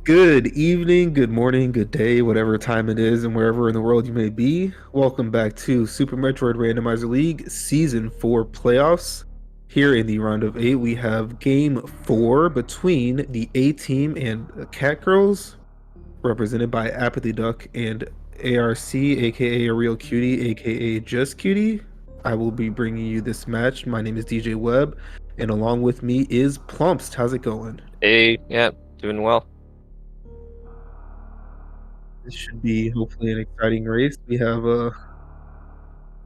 Good evening, good morning, good day, whatever time it is, and wherever in the world you may be. Welcome back to Super Metroid Randomizer League Season 4 playoffs. Here in the round of 8, we have Game 4 between the A team and the Catgirls, represented by Apathy Duck and ARC, aka a Real Cutie, aka Just Cutie. I will be bringing you this match. My name is DJ Webb, and along with me is Plumps. How's it going? Hey, yeah, doing well. This should be hopefully an exciting race. We have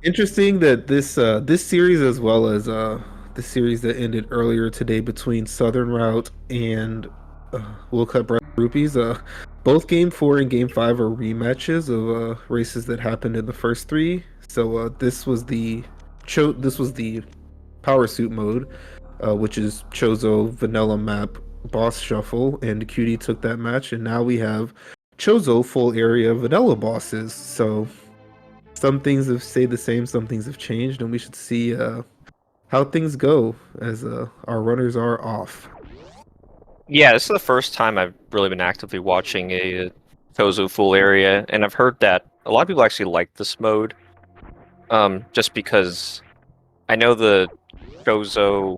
interesting that this series as well as the series that ended earlier today between Southern Route and World Cup Rupees. Both Game 4 and Game 5 are rematches of races that happened in the first three. So this was the Power Suit mode, which is Chozo Vanilla Map Boss Shuffle, and Cutie took that match, and now we have Chozo full area vanilla bosses. So some things have stayed the same, some things have changed, and we should see how things go as our runners are off. Yeah, this is the first time I've really been actively watching a Tozo full area, and I've heard that a lot of people actually like this mode. Just because I know the Tozo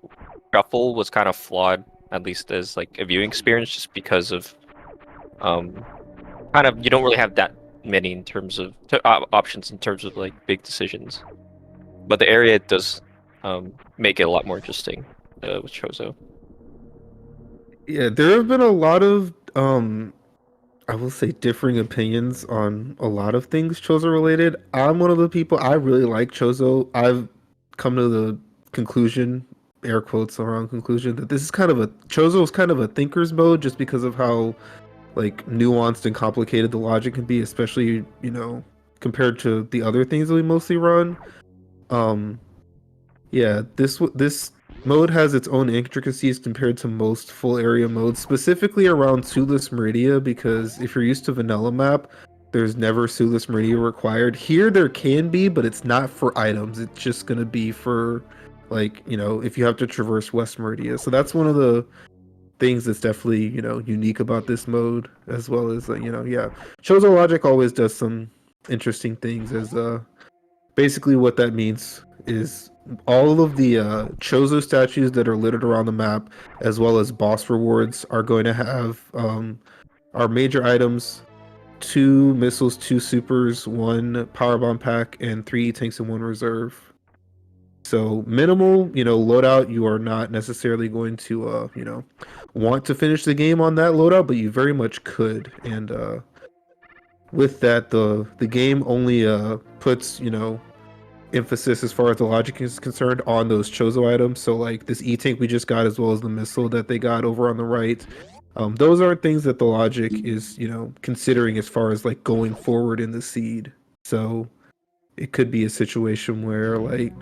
shuffle was kind of flawed, at least as like a viewing experience, just because of um, kind of you don't really have that many in terms of options in terms of like big decisions. But the area does make it a lot more interesting with Chozo. Yeah, there have been a lot of I will say differing opinions on a lot of things Chozo related. I'm one of the people I really like Chozo. I've come to the conclusion, air quotes around conclusion, that this is kind of a Chozo is kind of a thinker's mode just because of how like nuanced and complicated the logic can be, especially, compared to the other things that we mostly run. Um yeah, this mode has its own intricacies compared to most full area modes, specifically around Sueless Meridia, because if you're used to vanilla map, there's never Sueless Meridia required. Here there can be, but it's not for items. It's just gonna be for like, if you have to traverse West Meridia. So that's one of the things that's definitely, unique about this mode, as well as yeah. Chozo Logic always does some interesting things as basically what that means is all of the Chozo statues that are littered around the map, as well as boss rewards, are going to have our major items: two missiles, two supers, one power bomb pack, and three tanks and one reserve. So minimal, loadout. You are not necessarily going to, want to finish the game on that loadout, but you very much could. And with that, the game only puts, emphasis as far as the logic is concerned on those Chozo items. So like this E-Tank we just got, as well as the missile that they got over on the right. Those aren't things that the logic is, considering as far as like going forward in the seed. So it could be a situation where like,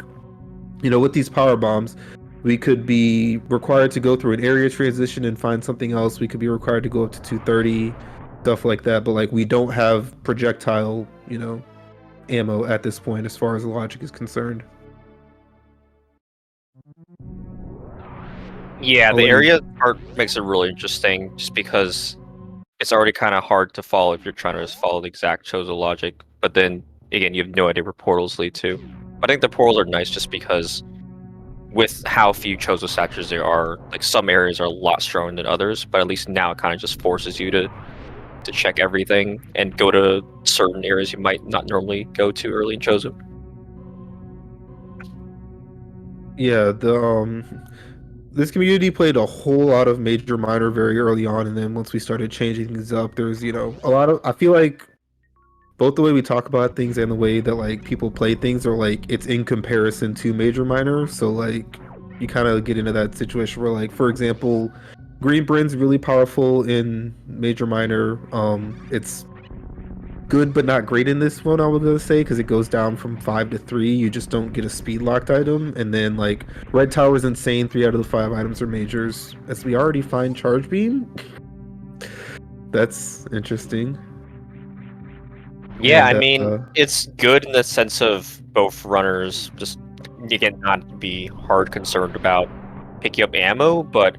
with these power bombs, we could be required to go through an area transition and find something else. We could be required to go up to 230, stuff like that. But like we don't have projectile, ammo at this point as far as the logic is concerned. Yeah, I'll the let you. area part makes it really interesting just because it's already kind of hard to follow if you're trying to just follow the exact Chozo logic. But then again, you have no idea where portals lead to. I think the portals are nice just because with how few Chozo statues there are, like some areas are a lot stronger than others, but at least now it kind of just forces you to check everything and go to certain areas you might not normally go to early in Chozo. Yeah, the this community played a whole lot of major minor very early on, and then once we started changing things up, there's a lot of, I feel like both the way we talk about things and the way that like people play things are like it's in comparison to major minor. So like you kind of get into that situation where like, for example, Green Bryn's really powerful in major minor. It's good but not great in this one, I was gonna say, because it goes down from 5 to 3. You just don't get a speed locked item. And then like Red Tower's insane. 3 out of the 5 items are majors. As we already find Charge Beam. That's interesting. Yeah, I And mean, it's good in the sense of both runners just again not be hard concerned about picking up ammo, but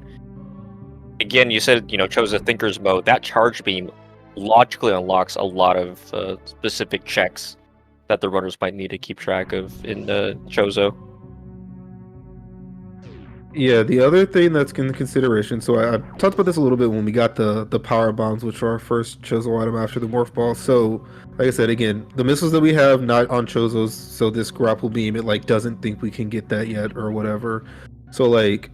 again, you said chose a thinker's mode. That charge beam logically unlocks a lot of specific checks that the runners might need to keep track of in Chozo. Yeah, the other thing that's in consideration, so I talked about this a little bit when we got the power bombs, which are our first Chozo item after the morph ball. So, like I said, again, the missiles that we have not on Chozos, so this grapple beam, it like doesn't think we can get that yet or whatever. So like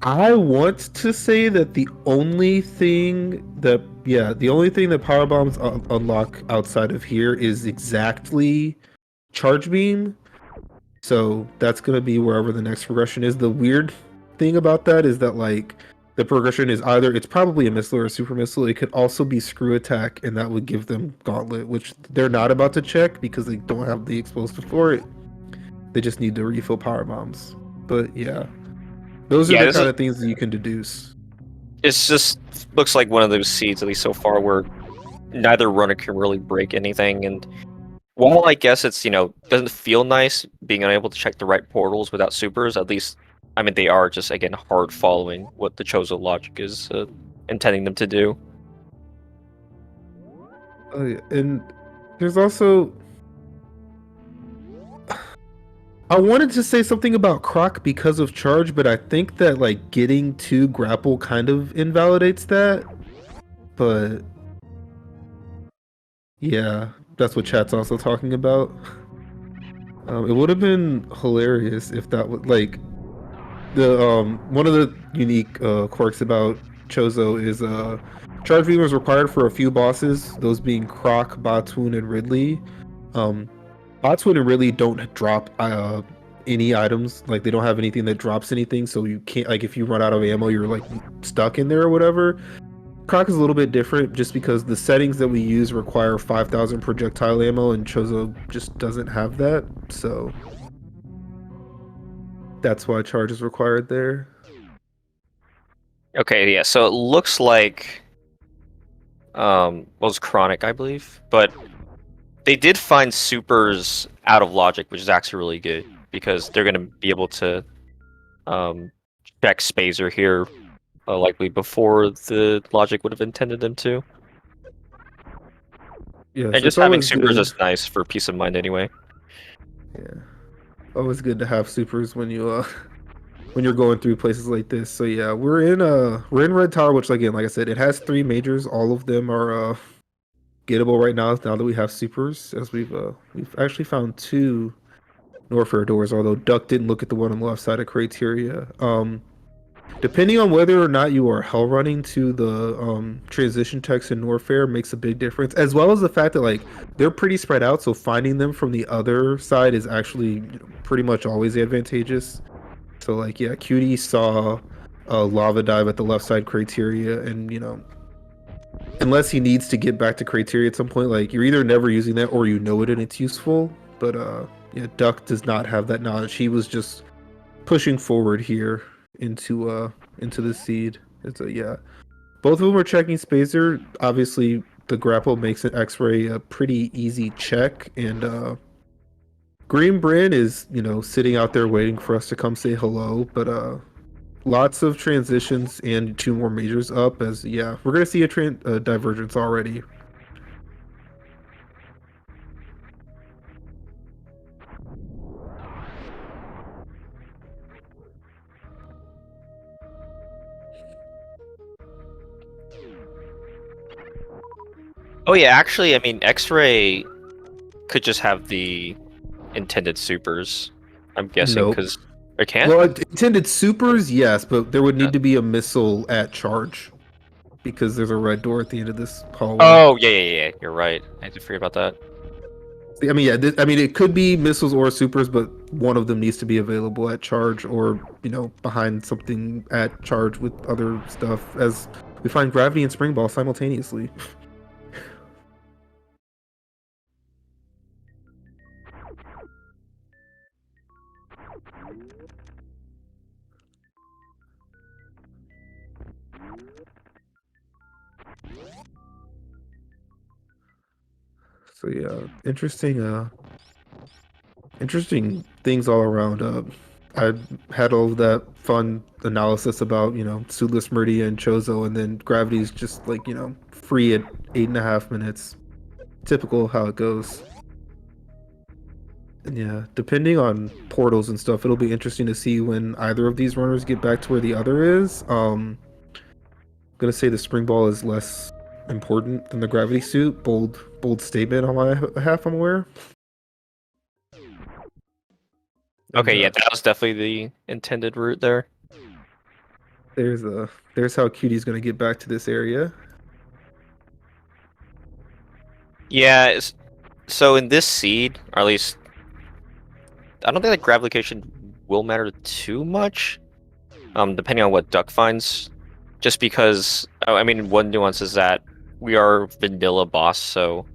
I want to say that the only thing that power bombs unlock outside of here is exactly charge beam. So that's gonna be wherever the next progression is. The weird thing about that is that like the progression is either it's probably a missile or a super missile. It could also be screw attack, and that would give them gauntlet, which they're not about to check because they don't have the explosive for it. They just need to refill power bombs. But yeah, those are Yeah, the this is kind of things that you can deduce. it's just looks like one of those seeds, at least so far, where neither runner can really break anything. And while I guess it's doesn't feel nice being unable to check the right portals without supers, at least I mean they are just again hard following what the Chozo logic is intending them to do. Yeah, and there's also I wanted to say something about Croc because of charge, but I think that like getting to grapple kind of invalidates that. But yeah, that's what chat's also talking about. It would have been hilarious if that would like the one of the unique quirks about Chozo is charge beam is required for a few bosses, those being Croc, Batun, and Ridley. Um, Batun and Ridley don't drop any items, like they don't have anything that drops anything, so you can't like if you run out of ammo, you're like stuck in there or whatever. Croc is a little bit different just because the settings that we use require 5,000 projectile ammo, and Chozo just doesn't have that, so that's why charge is required there. Okay, yeah. So it looks like was Chronic, I believe, but they did find supers out of logic, which is actually really good because they're gonna be able to um check Spazer here likely before the logic would have intended them to. Yes, And it's just having always supers good. is nice for peace of mind anyway. Yeah, always good to have supers when you when you're going through places like this. So yeah, we're in Red Tower, which again, like I said, it has three majors. All of them are gettable right now that we have supers, as we've actually found two Norfair doors, although Duck didn't look at the one on the left side of criteria. Depending on whether or not you are hell running to the transition text in Norfair makes a big difference, as well as the fact that like they're pretty spread out, so finding them from the other side is actually pretty much always advantageous. So like yeah, Cutie saw a lava dive at the left side criteria, and unless he needs to get back to criteria at some point, like you're either never using that or you know it and it's useful. But yeah, Duck does not have that knowledge. He was just pushing forward here into the seed. It's a yeah. Both of them are checking Spacer. Obviously, the grapple makes an X-ray a pretty easy check, and Green Brand is sitting out there waiting for us to come say hello. But lots of transitions and two more majors up. As yeah, we're gonna see a divergence already. Oh yeah, actually, I mean, X-ray could just have the intended supers. I'm guessing Nope. because it can't. Well, intended supers, yes, but there would Yeah. need to be a missile at charge because there's a red door at the end of this hallway. Oh yeah. You're right. I had to forget about that. I mean, yeah, I mean, it could be missiles or supers, but one of them needs to be available at charge or, behind something at charge with other stuff as we find gravity and spring ball simultaneously. So yeah, interesting things all around. I had all of that fun analysis about, Suitless Meridia and Chozo, and then Gravity's just like, free at 8.5 minutes. Typical how it goes. And yeah, depending on portals and stuff, it'll be interesting to see when either of these runners get back to where the other is. I'm gonna say the spring ball is less important than the gravity suit. Bold statement on my behalf, I'm aware. And Okay, yeah, that was definitely the intended route there. there's how Cutie's gonna get back to this area. Yeah, so in this seed, or at least I don't think that grab location will matter too much, depending on what Duck finds. Just because, I mean, one nuance is that we are vanilla boss, so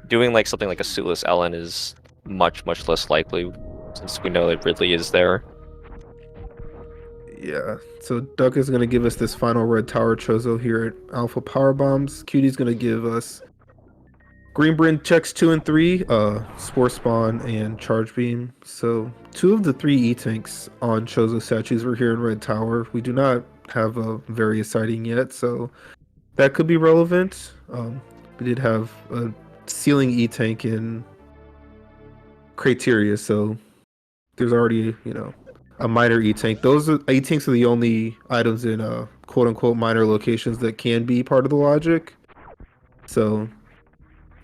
doing like something like a suitless Ellen is much less likely since we know that Ridley is there. Yeah. So Duck is gonna give us this final red tower Chozo here at Alpha Power Bombs. Cutie's gonna give us Greenbrand checks 2 and 3, Spore Spawn and Charge Beam. So 2 of the 3 E-Tanks on Chozo statues were here in Red Tower. We do not have a various sighting yet, so that could be relevant. We did have a ceiling E-Tank in Crateria, so there's already, a minor E-Tank. Those E-Tanks are the only items in quote-unquote minor locations that can be part of the logic. So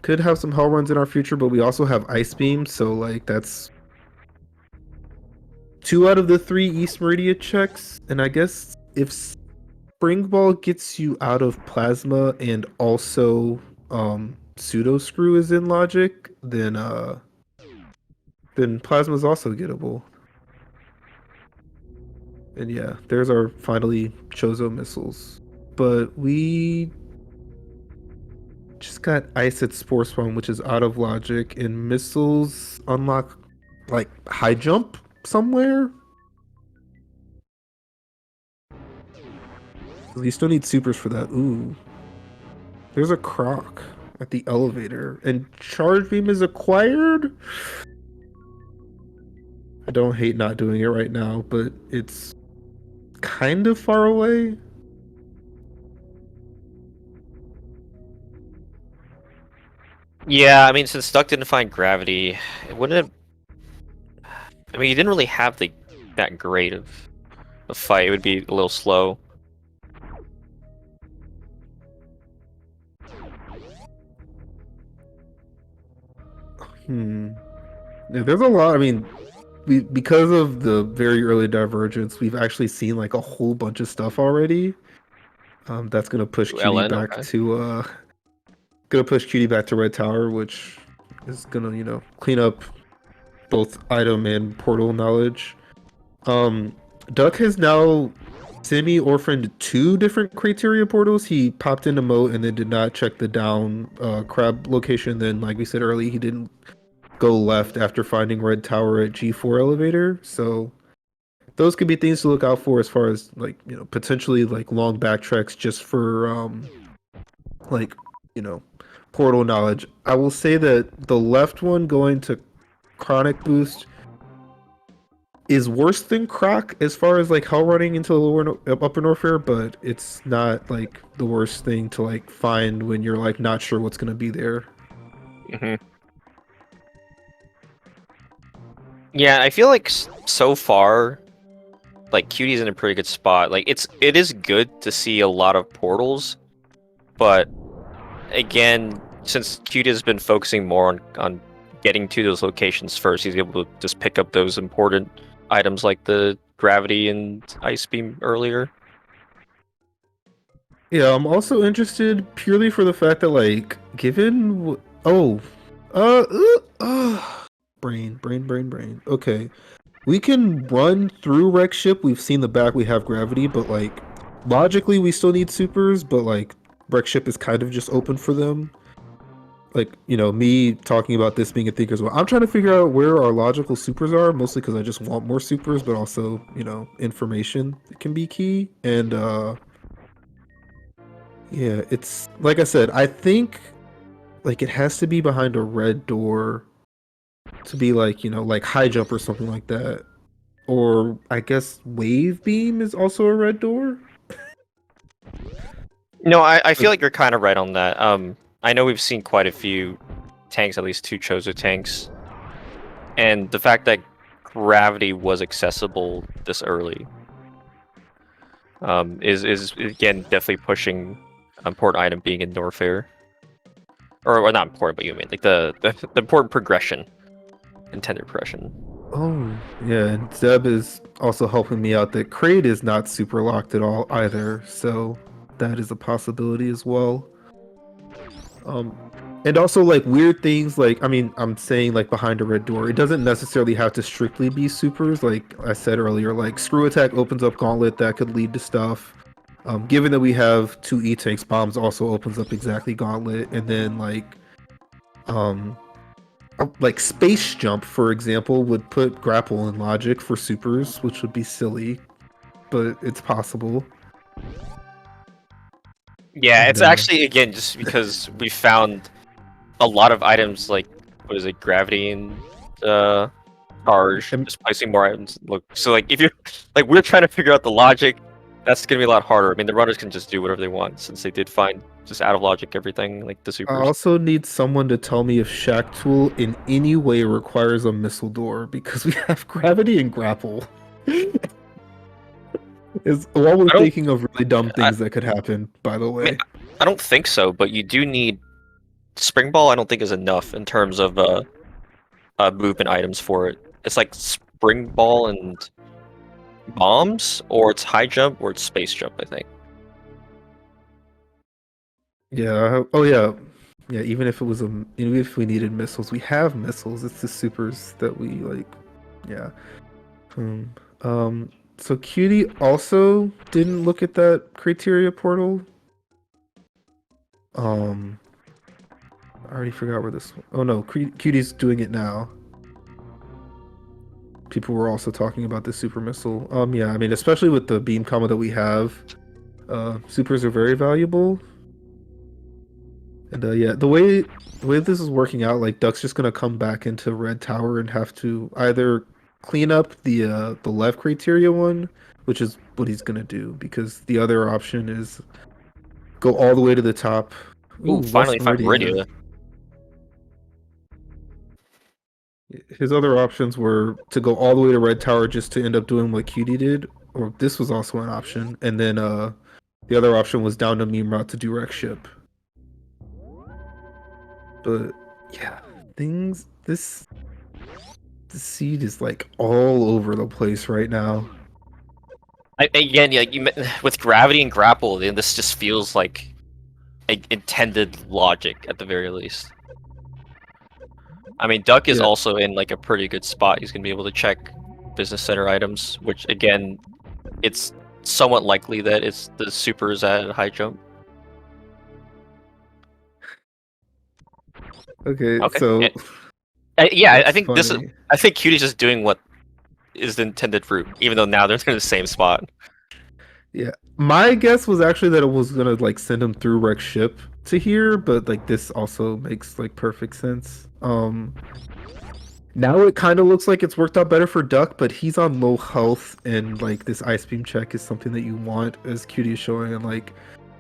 could have some hell runs in our future, but we also have ice beam, so like that's 2 out of the 3 East Meridia checks. And I guess if Spring Ball gets you out of plasma and also pseudo screw is in logic, then plasma's also gettable. And yeah, there's our finally Chozo missiles. But we just got ice at Spore Spawn, which is out of logic, and missiles unlock like high jump somewhere. You still need supers for that. Ooh, there's a croc at the elevator, and charge beam is acquired. I don't hate not doing it right now, but it's kind of far away. Yeah, I mean, since Duck didn't find gravity, it wouldn't have. I mean, he didn't really have that great of a fight. It would be a little slow. Hmm. Yeah, there's a lot. I mean, because of the very early divergence, we've actually seen like a whole bunch of stuff already. That's gonna push Ooh, Cutie LN, back okay. to Red Tower, which is gonna clean up both item and portal knowledge. Um, Duck has now semi-orphaned 2 different criteria portals. He popped into Moat and then did not check the down crab location. Then, like we said earlier, he didn't go left after finding Red Tower at G4 elevator. So those could be things to look out for as far as like potentially like long backtracks just for like you know portal knowledge. I will say that the left one going to chronic boost is worse than Croc as far as like hell running into the upper Norfair, but it's not like the worst thing to like find when you're like not sure what's gonna be there. Hmm. Yeah, I feel like so far, like Cutie's in a pretty good spot. Like it is good to see a lot of portals, but again, since Cutie has been focusing more on getting to those locations first, he's able to just pick up those important items like the gravity and ice beam earlier. Yeah, I'm also interested purely for the fact that like given brain. Okay, we can run through Wreck Ship. We've seen the back. We have gravity, but like logically, we still need supers. But like Wreck Ship is kind of just open for them. Like me talking about this being a thing as well. I'm trying to figure out where our logical supers are, mostly because I just want more supers, but also information can be key. And yeah, it's like I said. I think like it has to be behind a red door to be like like high jump or something like that, or I guess Wave Beam is also a red door. No, I But feel like you're kind of right on that. I know we've seen quite a few tanks, at least two Chozo tanks, and the fact that gravity was accessible this early, is again definitely pushing important item being in Norfair, or not important, but you mean like the important progression, intended progression. oh yeah, and Zeb is also helping me out that Kraid is not super locked at all either, so that is a possibility as well. Um, and also like weird things like I mean I'm saying like behind a red door. It doesn't necessarily have to strictly be supers. Like I said earlier, like screw attack opens up gauntlet that could lead to stuff. Given that we have two E tanks, bombs also opens up exactly gauntlet, and then um like space jump for example would put grapple in logic for supers, which would be silly, but it's possible. Yeah, And it's actually again just because we found a lot of items like what is it, gravity and uh charge, and just placing more items. Look, so like if you're like we're trying to figure out the logic, that's gonna be a lot harder. I mean, the runners can just do whatever they want since they did find just out of logic everything like the I supers. also need someone to tell me if Shack Tool in any way requires a missile door because we have gravity and grapple. Is while we're I don't. thinking of really dumb I, things that could happen, by the I mean, way. I don't think so, but you do need spring ball. I don't think is enough in terms of movement items for it. It's like spring ball and bombs, or it's high jump, or it's space jump. I think. Yeah. Oh yeah. Yeah. Even if it was even if we needed missiles, we have missiles. It's the supers that we like. Yeah. Hmm. Um. So Cutie also didn't look at that criteria portal. Um. I already forgot where this. Oh no, Cutie's doing it now. People were also talking about the super missile. Yeah, I mean, especially with the beam combo that we have, supers are very valuable. And yeah, the way this is working out, like Duck's just gonna come back into Red Tower and have to either clean up the left criteria one, which is what he's gonna do, because the other option is go all the way to the top. Ooh, Ooh, finally West find Meridia. Meridia. His other options were to go all the way to Red Tower just to end up doing what Cutie did, or this was also an option, and then the other option was down to meme route to direct ship. But yeah, things this seed is like all over the place right now. Again, yeah, with gravity and grapple, then this just feels like intended logic at the very least. I mean, Duck is Yeah, also in like a pretty good spot. He's gonna be able to check business center items, which again, it's somewhat likely that it's the supers at high jump. okay, Okay. so Yeah, I that's think this is. funny. I think Cutie's just doing what is the intended route, even though now they're in the same spot. Yeah, my guess was actually that it was gonna like send him through Rex ship to here, but like this also makes like perfect sense. Now it kind of looks like it's worked out better for Duck, but he's on low health, and like this ice beam check is something that you want, as Cutie is showing. And like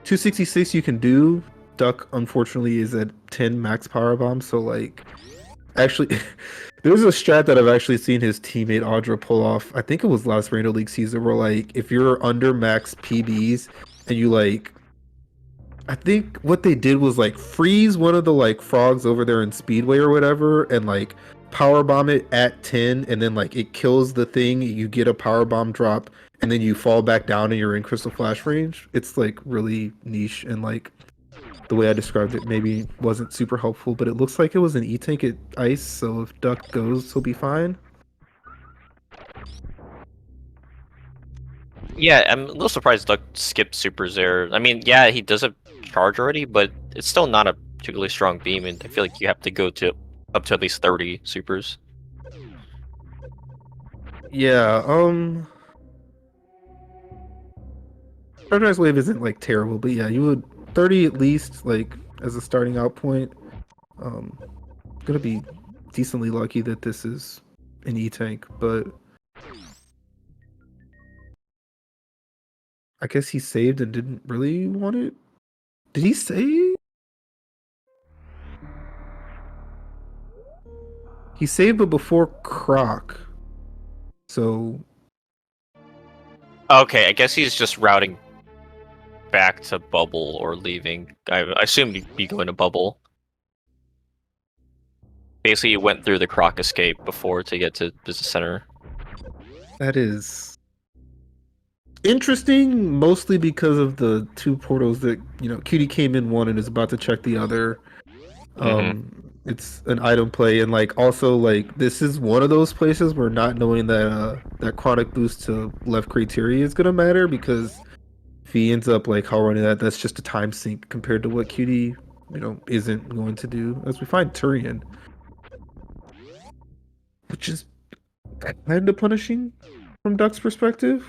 266 you can do. Duck unfortunately is at 10 max power bomb, so like actually there's a strat that I've actually seen his teammate Audra pull off. I think it was last Rando League season where like if you're under max PBs and you like I think what they did was like freeze one of the like frogs over there in Speedway or whatever, and like power bomb it at 10, and then like it kills the thing. You get a power bomb drop, and then you fall back down and you're in Crystal Flash range. It's like really niche, and like the way I described it maybe wasn't super helpful, but it looks like it was an E tank at ice. So if Duck goes, he'll be fine. Yeah, I'm a little surprised Duck skipped supers there. I mean, yeah, he does have charge already, but it's still not a particularly strong beam, and I feel like you have to go to up to at least 30 supers. Yeah. Pressurized wave isn't like terrible, but yeah, you would 30 at least like as a starting out point. Um, Gonna be decently lucky that this is an E tank, but I guess he saved and didn't really want it. Did he save? He saved, but before Croc. So Okay, I guess he's just routing back to Bubble or leaving. I assume he'd be going to Bubble. Basically, he went through the Croc escape before to get to Business Center. that is interesting, mostly because of the two portals that, Cutie came in one and is about to check the other. Mm-hmm. It's an item play, and like also like this is one of those places where not knowing that chronic boost to left criteria is gonna matter because if he ends up like how running that, that's just a time sink compared to what Cutie, isn't going to do. As we find Turian, which is kind of punishing from Duck's perspective.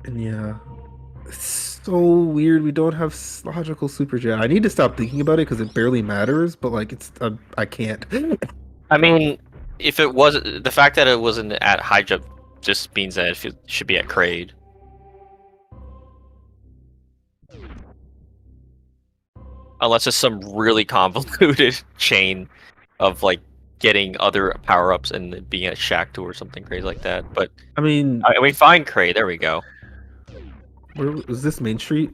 And yeah, it's so weird. We don't have logical super jet. I need to stop thinking about it because it barely matters. But like, I can't. I mean, if it was the fact that it wasn't at high jump just means that it should be at Kraid. Unless it's some really convoluted chain of like getting other power ups and being at Shack 2 or something crazy like that. But I mean, we find Kraid. There we go. where was this Main Street?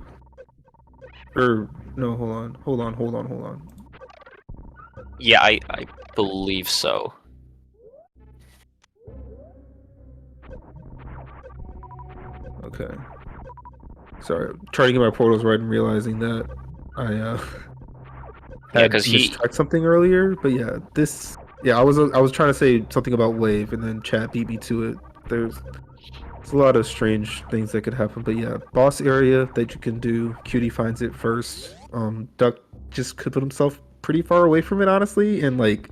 Or no, hold on. Yeah, I believe so. Okay. Sorry, trying to get my portals right and realizing that I Yeah, had because he. mistyped something earlier. But yeah, I was trying to say something about wave, and then chat beat me to it. There's a lot of strange things that could happen. But yeah, boss area that you can do. Cutie finds it first. Duck just could put himself pretty far away from it, honestly, and like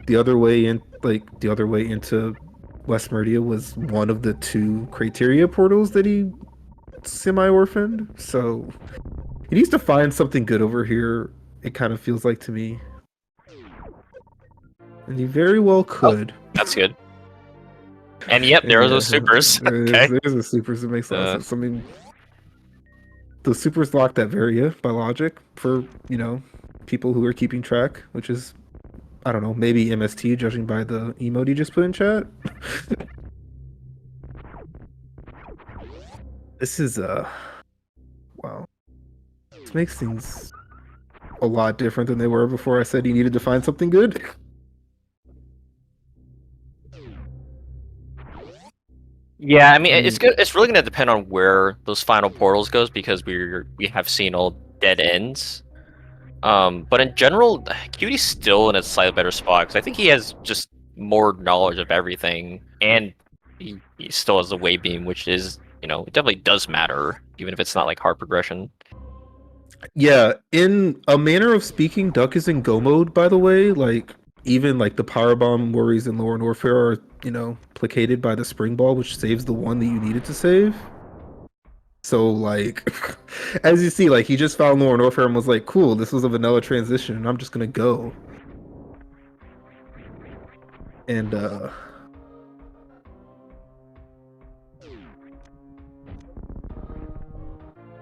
the other way into West Meridia was one of the two criteria portals that he semi-orphaned. So he needs to find something good over here. It kind of feels like to me, and he very well Oh, could. that's good. And yep, And there are yeah, those supers. Okay. there's a supers that makes a lot of Uh, sense. I mean, the supers lock that area by logic for people who are keeping track, which is I don't know, maybe MST judging by the emote you just put in chat. This is wow. This makes things a lot different than they were before I said you needed to find something good. yeah, I mean I it's mean, good. It's really gonna depend on where those final portals goes because we have seen all dead ends. But in general, Cutie's still in a slightly better spot because I think he has just more knowledge of everything, and he still has the way beam, which is it definitely does matter, even if it's not like hard progression. yeah, in a manner of speaking, Duck is in go mode, by the way. Like, even like the power bomb worries in Lower Warfare are, placated by the spring ball, which saves the one that you needed to save. So like as you see, like he just found Lower Warfare and was like, cool, this was a vanilla transition, and I'm just gonna go. And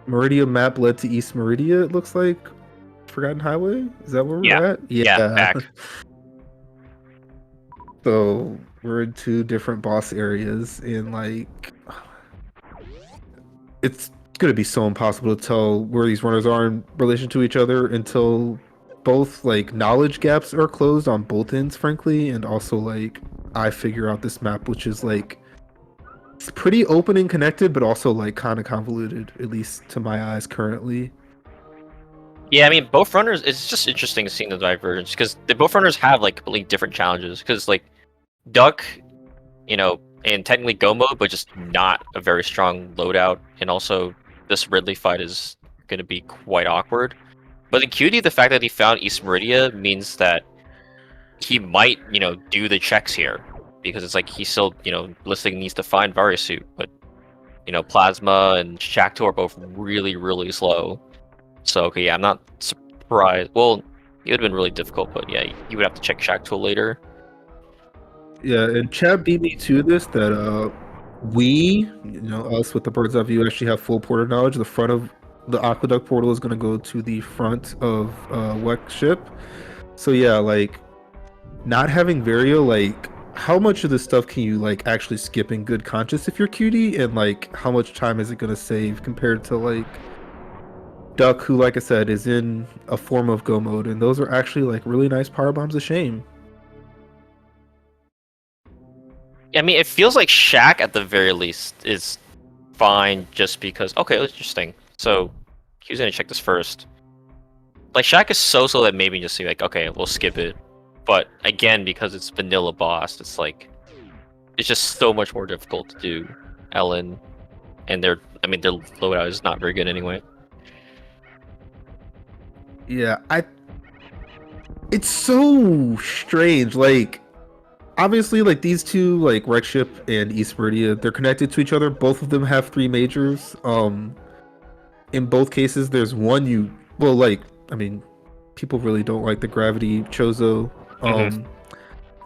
Meridia map led to East Meridia, it looks like. Forgotten Highway? Is that where Yeah, we're at? yeah, Yeah. back. So we're in two different boss areas, and like it's gonna be so impossible to tell where these runners are in relation to each other until both like knowledge gaps are closed on both ends, frankly, and also like I figure out this map, which is like it's pretty open and connected, but also like kind of convoluted, at least to my eyes currently. Yeah, I mean, both runners. It's just interesting seeing the divergence because the both runners have like completely different challenges. Because like Duck, in technically go mode, but just not a very strong loadout, and also this Ridley fight is going to be quite awkward. But in Cutie, the fact that he found East Meridia means that he might, do the checks here because it's like he still, listing needs to find Varisuit, but Plasma and Shakto are both really, really slow. So okay, yeah, I'm not surprised. Well, it would have been really difficult, but yeah, you would have to check Shack Tool later. Yeah, and Chad beat me to this that we, us with the bird's eye view actually have full portal knowledge. The front of the aqueduct portal is going to go to the front of Weck ship. So yeah, like not having Vario, like how much of this stuff can you like actually skip in good conscience if you're cutie, and like how much time is it going to save compared to like Duck, who like I said is in a form of go mode, and those are actually like really nice power bombs. A shame. I mean, it feels like Shaq at the very least is fine just because. Okay, interesting. So he was gonna check this first. Like Shaq is so that maybe just say like, okay, we'll skip it. But again, because it's vanilla boss, it's like it's just so much more difficult to do. Ellen and their loadout is not very good anyway. Yeah, I. It's so strange. Like obviously, like these two, like Wreck Ship and East Meridia, they're connected to each other. Both of them have three majors. In both cases, there's one you well, like I mean, people really don't like the Gravity Chozo. Hmm.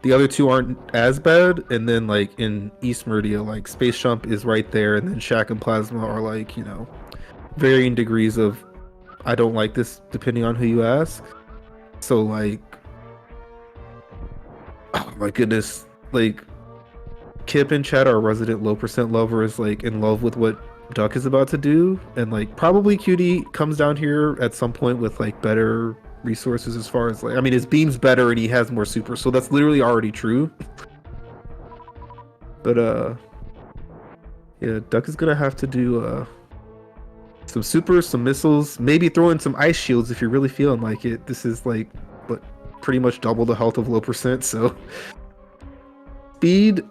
The other two aren't as bad, and then like in East Meridia, like Space Jump is right there, and then Shack and Plasma are like varying degrees of I don't like this depending on who you ask. So like, oh my goodness, like Kip and Chad, our resident low percent lover, is like in love with what Duck is about to do, and like probably Cutie comes down here at some point with like better resources as far as like I mean his beam's better and he has more super, so that's literally already true. But yeah, Duck is gonna have to do some supers, some missiles, maybe throw in some ice shields if you're really feeling like it. This is like what pretty much double the health of low percent, so speed,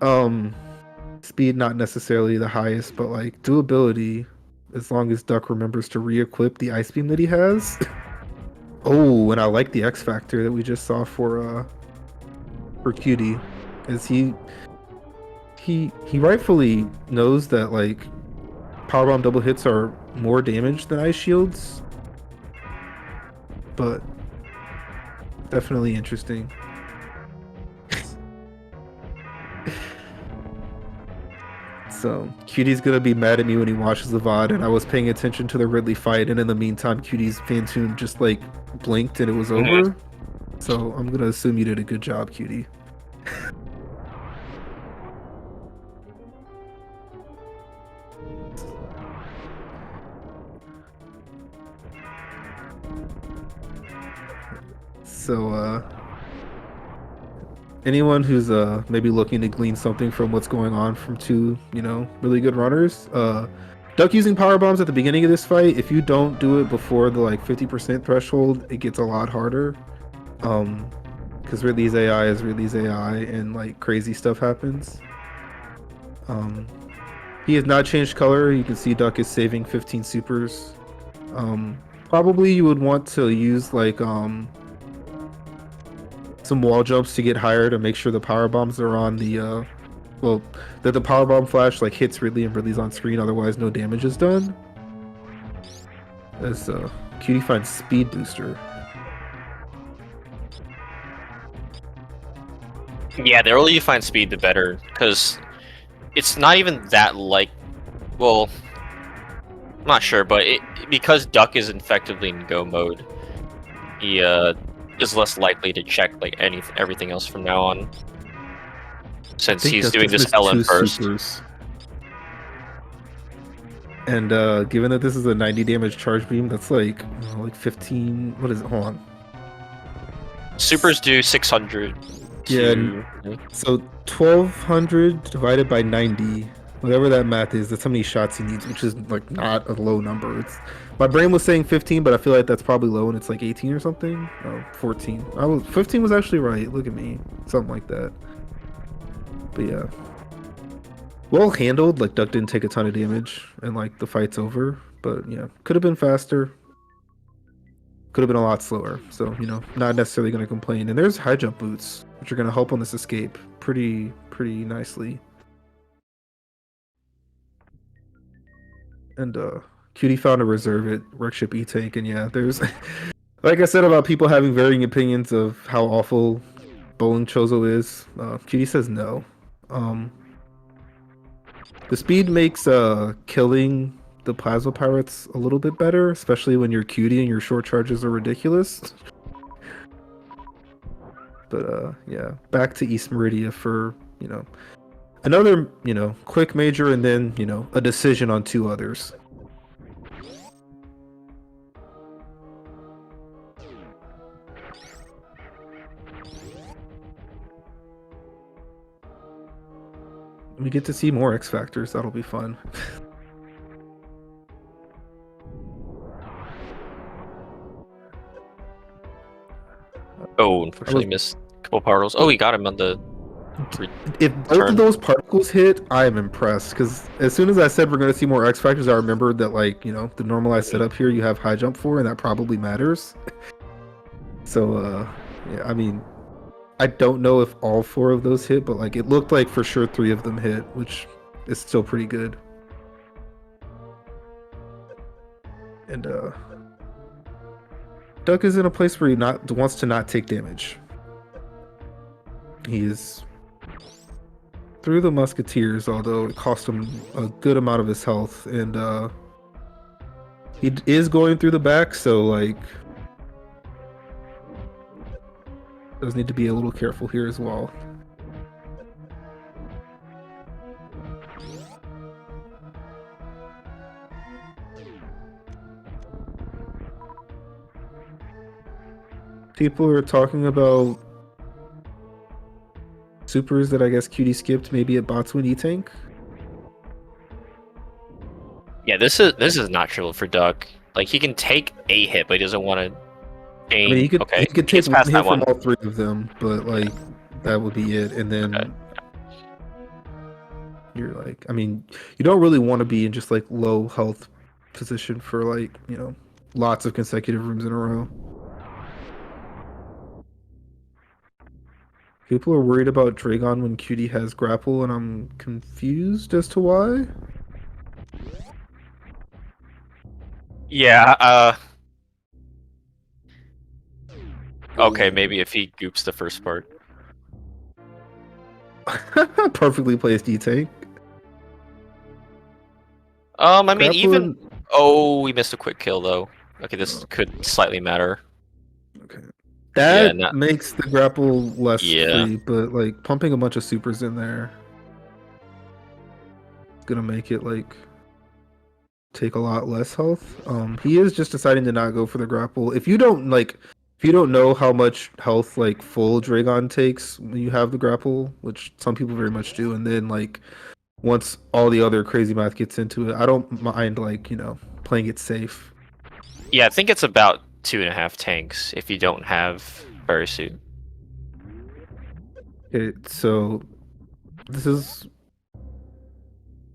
speed not necessarily the highest, but like doability, as long as Duck remembers to re-equip the ice beam that he has. Oh, and I like the X Factor that we just saw for Cutie. Is he rightfully knows that like powerbomb double hits are more damage than ice shields, but definitely interesting. So Cutie's gonna be mad at me when he watches the VOD, and I was paying attention to the Ridley fight, and in the meantime, Cutie's Phantoon just like blinked and it was Hmm. over. So I'm gonna assume you did a good job, Cutie. So anyone who's maybe looking to glean something from what's going on from two, really good runners, Duck using power bombs at the beginning of this fight, if you don't do it before the like 50% threshold, it gets a lot harder. Because Ridley's AI is Ridley's AI and like crazy stuff happens. Um, he has not changed color. You can see Duck is saving 15 supers. Probably you would want to use like some wall jumps to get higher to make sure the power bombs are on the well that the power bomb flash like hits Ridley and Ridley's on screen, otherwise no damage is done. As Cutie finds speed booster. Yeah, the earlier you find speed, the better, because it's not even that like. Well, I'm not sure, but because Duck is effectively in go mode, he is less likely to check like everything else from now on, I since think he's Duck doing just this missed Ellen two first. supers. And given that this is a 90 damage charge beam, that's like 15. What is it? Hold on. Supers do 600 Yeah, to. so 1200 divided by 90, whatever that math is, that's how many shots he needs, which is like not a low number. It's my brain was saying 15, but I feel like that's probably low and it's like 18 or something. Oh, 14. 15 was actually right. Look at me. Something like that. But yeah. Well handled, like Duck didn't take a ton of damage and like the fight's over. But yeah, could have been faster. Could have been a lot slower. So, not necessarily gonna complain. And there's high jump boots, which are gonna help on this escape pretty nicely. And Cutie found a reserve at Wreckship E-Tank, and yeah, there's like I said about people having varying opinions of how awful bowling Chozo is. QD says no. Um, the speed makes killing the plasma pirates a little bit better, especially when you're QD and your short charges are ridiculous. But yeah, back to East Meridia for another quick major and then a decision on two others. We get to see more X Factors. That'll be fun. Oh, I was unfortunately missed a couple particles. Oh, he got him on the If both of return. those particles hit, I am impressed. Because as soon as I said we're going to see more X Factors, I remembered that, like, the normalized Mhm. setup here, you have high jump for, and that probably matters. So, yeah, I mean, I don't know if all four of those hit, but, like, it looked like for sure three of them hit, which is still pretty good. And, Duck is in a place where he not wants to not take damage. He is through the Musketeers, although it cost him a good amount of his health, and he is going through the back, so like does need to be a little careful here as well. People are talking about supers that I guess QD skipped, maybe at Botswan E-Tank. Yeah, this is not trivial for Duck. Like he can take a hit, but he doesn't want to I mean, chain. he Okay, could he take gets one past hit that from one. all three of them, but like that would be it. And Okay. then you're like, I mean, you don't really want to be in just like low health position for like lots of consecutive rooms in a row. People are worried about Dragon when QD has grapple, and I'm confused as to why. Yeah. Okay. Ooh. Maybe if he goops the first part. Perfectly placed E-Tank. I mean, even. Grappling. Oh, we missed a quick kill though. Okay, this Oh, could slightly matter. okay. Yeah. That Not. makes the grapple less Yeah. free, but like pumping a bunch of supers in there is gonna make it like take a lot less health. He is just deciding to not go for the grapple. If you don't know how much health like full Dragon takes when you have the grapple, which some people very much do, and then like once all the other crazy math gets into it, I don't mind like playing it safe. Yeah, I think it's about 2.5 tanks if you don't have fire suit. Okay, so this is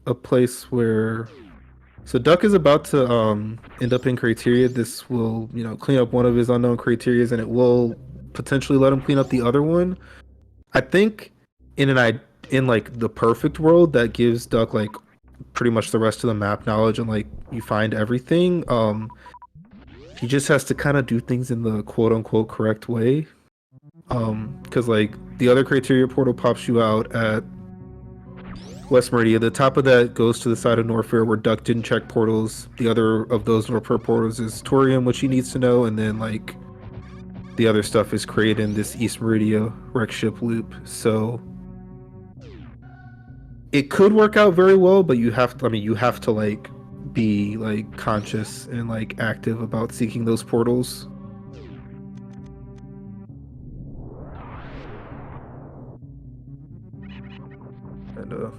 a place where Duck is about to end up in criteria. This will, clean up one of his unknown criterias and it will potentially let him clean up the other one. I think in an I in like the perfect world that gives Duck like pretty much the rest of the map knowledge and like you find everything. He just has to kind of do things in the quote unquote correct way. Because like the other criteria portal pops you out at West Meridia. The top of that goes to the side of Norfair where Duck didn't check portals. The other of those Norfair portals is Torium, which he needs to know, and then like the other stuff is created in this East Meridia wreck ship loop. So it could work out very well, but you have to like be like conscious and like active about seeking those portals.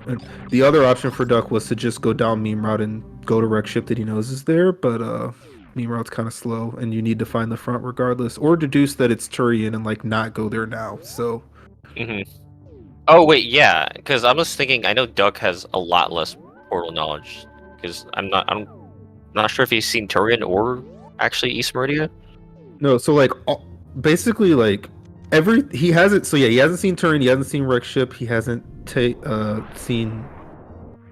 And the other option for Duck was to just go down meme route and go to wreck ship that he knows is there, but meme route's kind of slow, and you need to find the front regardless, or deduce that it's Turian and like not go there now. So Hmm. Oh wait, yeah, because I was thinking. I know Duck has a lot less portal knowledge because I'm not sure if he's seen Turian or actually East Meridia. no, so like basically like every he hasn't. So yeah, he hasn't seen Turian, he hasn't seen wreck ship, he hasn't seen.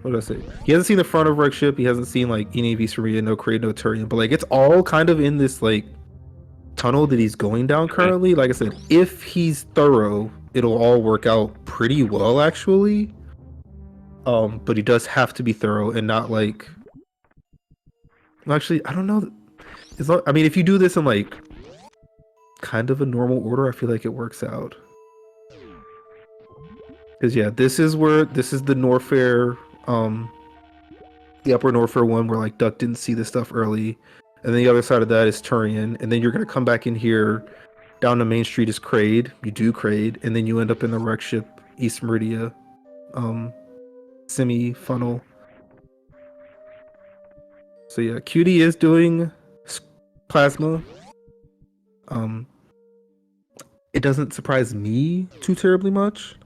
What did I say? He hasn't seen the front of wreck ship. He hasn't seen like any of East Meridia, no Crate, no Turian. But like it's all kind of in this like tunnel that he's going down Hmm. currently. Like I said, if he's thorough, it'll all work out pretty well actually. But he does have to be thorough and not like. Well, actually, I don't know. I mean, if you do this in like kind of a normal order, I feel like it works out. Because yeah, this is the Norfair, the upper Norfair one where like Duck didn't see the stuff early, and then the other side of that is Turian, and then you're gonna come back in here. Down the main street is Kraid. You do Kraid, and then you end up in the wreck ship East Meridia, um, semi funnel. So yeah, Cutie is doing plasma. Um, it doesn't surprise me too terribly much,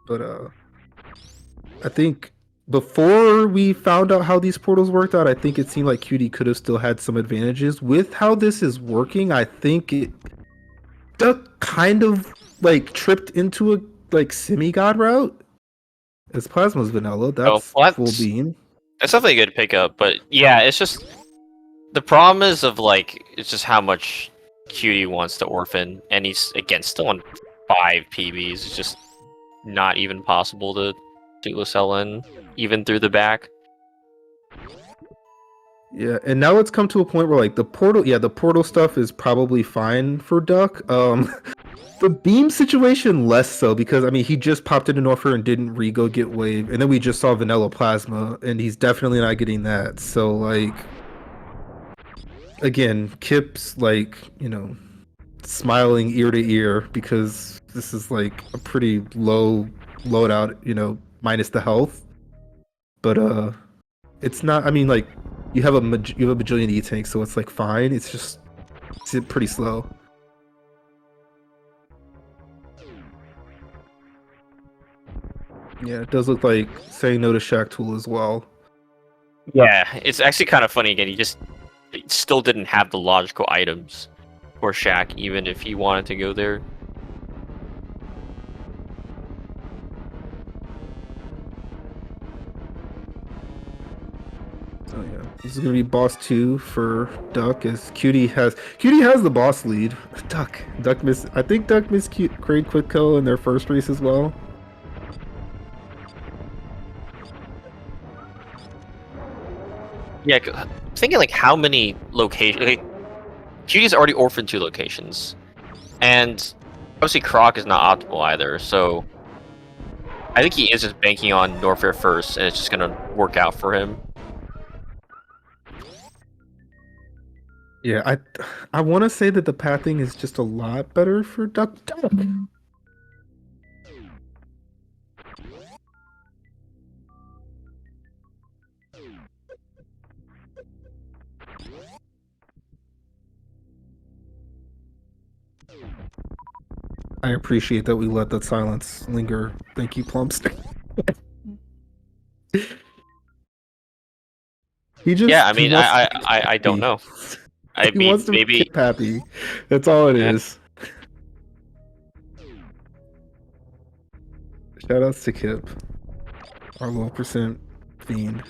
but I think before we found out how these portals worked out, I think it seemed like Cutie could have still had some advantages. With how this is working, I think it Duck kind of like tripped into a like semi god route. As Plasma's vanilla, Oh, that's well, full beam. that's definitely a good pickup, but yeah, it's just the problem is of like it's just how much Cutie wants to orphan, and he's again still on 5 PBs. It's just not even possible to do in even through the back. Yeah, and now it's come to a point where like the portal stuff is probably fine for Duck. The beam situation less so because I mean he just popped into Norfair and didn't re-go get wave, and then we just saw vanilla plasma, and he's definitely not getting that. So like again, Kip's like, smiling ear to ear because this is like a pretty low loadout, minus the health. But it's not. I mean, like you have a bajillion E tanks, so it's like fine. It's pretty slow. Yeah, it does look like saying no to Shack Tool as well. Yeah, it's actually kind of funny again. He still didn't have the logical items for Shaq, even if he wanted to go there. So yeah, this is gonna be boss 2 for Duck as Cutie has the boss lead. Duck missed. I think Duck missed Kraid Quitco in their first race as well. Yeah, I'm thinking like how many locations. Like, Cutie's already orphaned 2 locations, and obviously Croc is not optimal either. So I think he is just banking on Norfair first, and it's just gonna work out for him. Yeah, I want to say that the pathing is just a lot better for Duck. I appreciate that we let that silence linger. Thank you, Plumps. Yeah, I He mean, wants to I don't be know. I he mean, wants to make maybe. Kip happy. That's all it Yeah. is. Shout outs to Kip, our low percent fiend.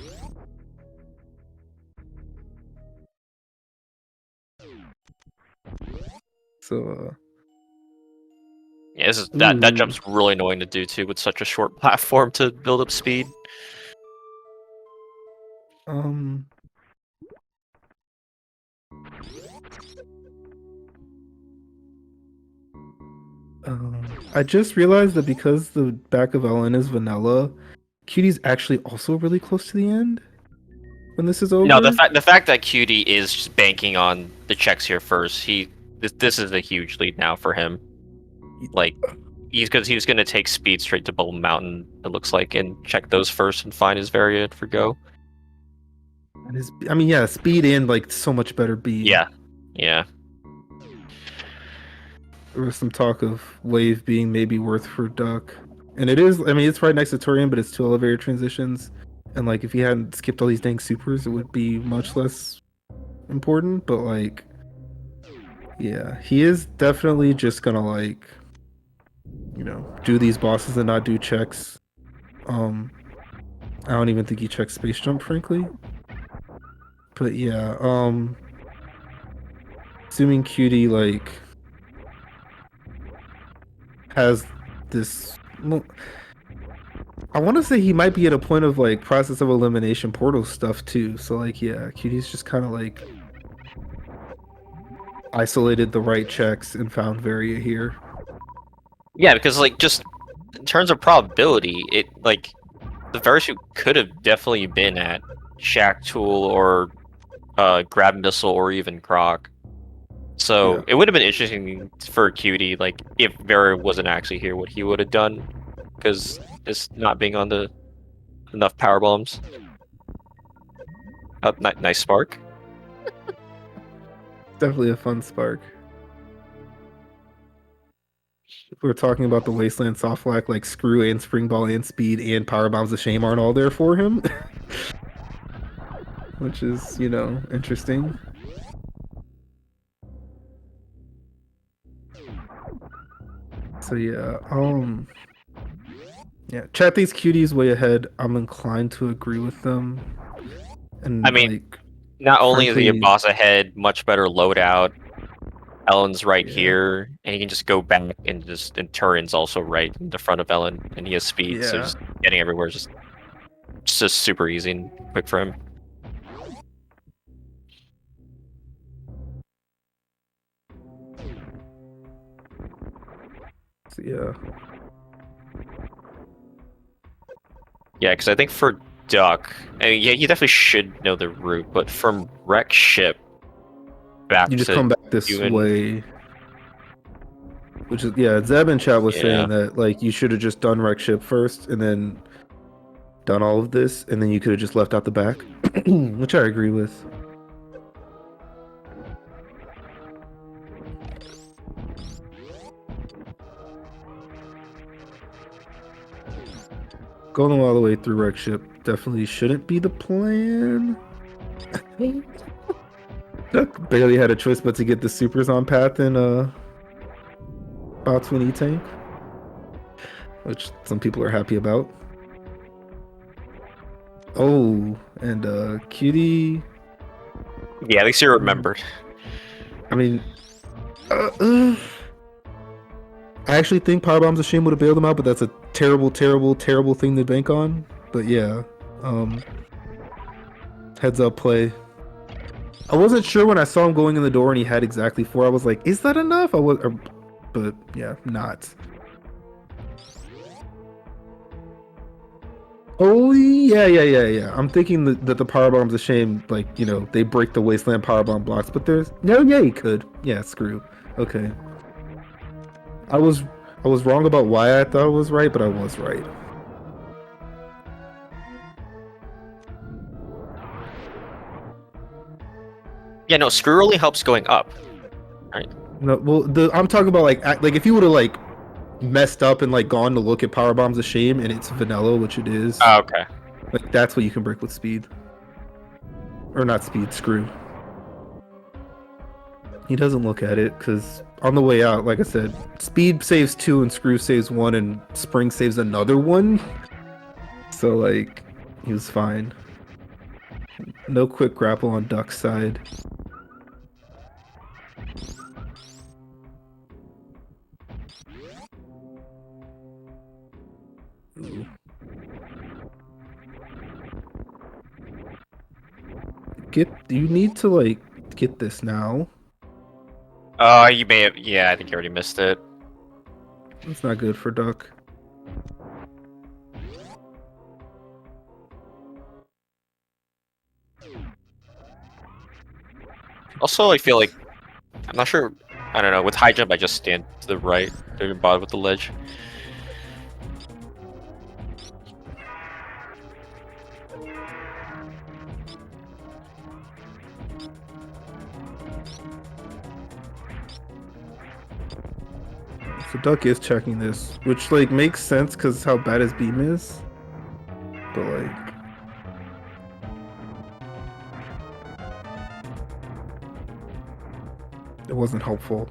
So Yeah, this is that ooh. jump's really annoying to do too with such a short platform to build up speed. Um I just realized that because the back of LN is vanilla, Cutie's actually also really close to the end when this is No, the over. fact that Cutie is just banking on the checks here first, this is a huge lead now for him. Like he's gonna take speed straight to Bubble Mountain, it looks like, and check those first and find his variant for go. And I mean, yeah, speed and like so much better beam. Yeah. Yeah. There was some talk of wave being maybe worth for Duck, and it is. I mean, it's right next to Torian, but it's 2 elevator transitions. And like, if he hadn't skipped all these dang supers, it would be much less important. But like, yeah, he is definitely just gonna like, do these bosses and not do checks. Um, I don't even think he checks space jump, frankly. But yeah, assuming Cutie like has this. Well, I want to say he might be at a point of like process of elimination portal stuff too. So like, yeah, Cutie's just kind of like isolated the right checks and found Varia here. Yeah, because like just in terms of probability, it like the Verishoot could have definitely been at Shack Tool or Grab Missile or even Croc. Yeah, So it would have been interesting for Cutie, like if Vera wasn't actually here, what he would have done, because just not being on the enough power bombs. Nice spark. definitely a fun spark. If we're talking about the Wasteland Softlack, like Screw and Spring Ball and Speed and Power Bombs of Shame aren't all there for him, which is, interesting. So yeah, chat thinks Cutie's way ahead. I'm inclined to agree with them. I And mean, like, not only is the frankly, boss ahead, much better loadout. Ellen's right yeah, here, and he can just go back and Turin's also right in the front of Ellen, and he has speed, so yeah, just getting everywhere is just super easy and quick for him. so yeah. Yeah, because I think for Duck, I mean, yeah, you definitely should know the route, but from Wreck Ship back You just to come back this Ewan, way, which is yeah. Zeb in chat was yeah. saying that like you should have just done wreck ship first and then done all of this, and then you could have just left out the back, which I agree with. Going all the way through wreck ship definitely shouldn't be the plan. Duck barely had a choice but to get the supers on path in bots when tank, which some people are happy about. Oh, and Cutie. Yeah, at least you remembered. I mean, uh, uh, I actually think Power Bombs of Shame would have bailed him out, but that's a terrible, terrible, terrible thing to bank on. But yeah, um, heads up play. I wasn't sure when I saw him going in the door and he had exactly four. I was like, is that enough? But yeah, not. Oh yeah, yeah, yeah, yeah. I'm thinking that the power bombs of shame, like they break the wasteland power bomb blocks, but there's no, yeah, he could. Yeah, screw. Okay, I was I was wrong about why I thought it was right, but I was right. Yeah, no, screw only helps going up. Right. No, well, I'm talking about like if you would have like messed up and like gone to look at power bombs of shame and it's vanilla, which it is, Oh, okay. like that's what you can break with speed, or not speed, screw. He doesn't look at it because on the way out, like I said, speed saves two and screw saves one and spring saves another one. So like he was fine. No quick grapple on Duck's side. Ooh. You need to like get this now. You may have. Yeah, I think you already missed it. That's not good for Duck. Also, I feel like I'm not sure. I don't know. With high jump, I just stand to the right, to the bottom with the ledge. So Duck is checking this, which like makes sense because how bad his beam is. But like it wasn't helpful.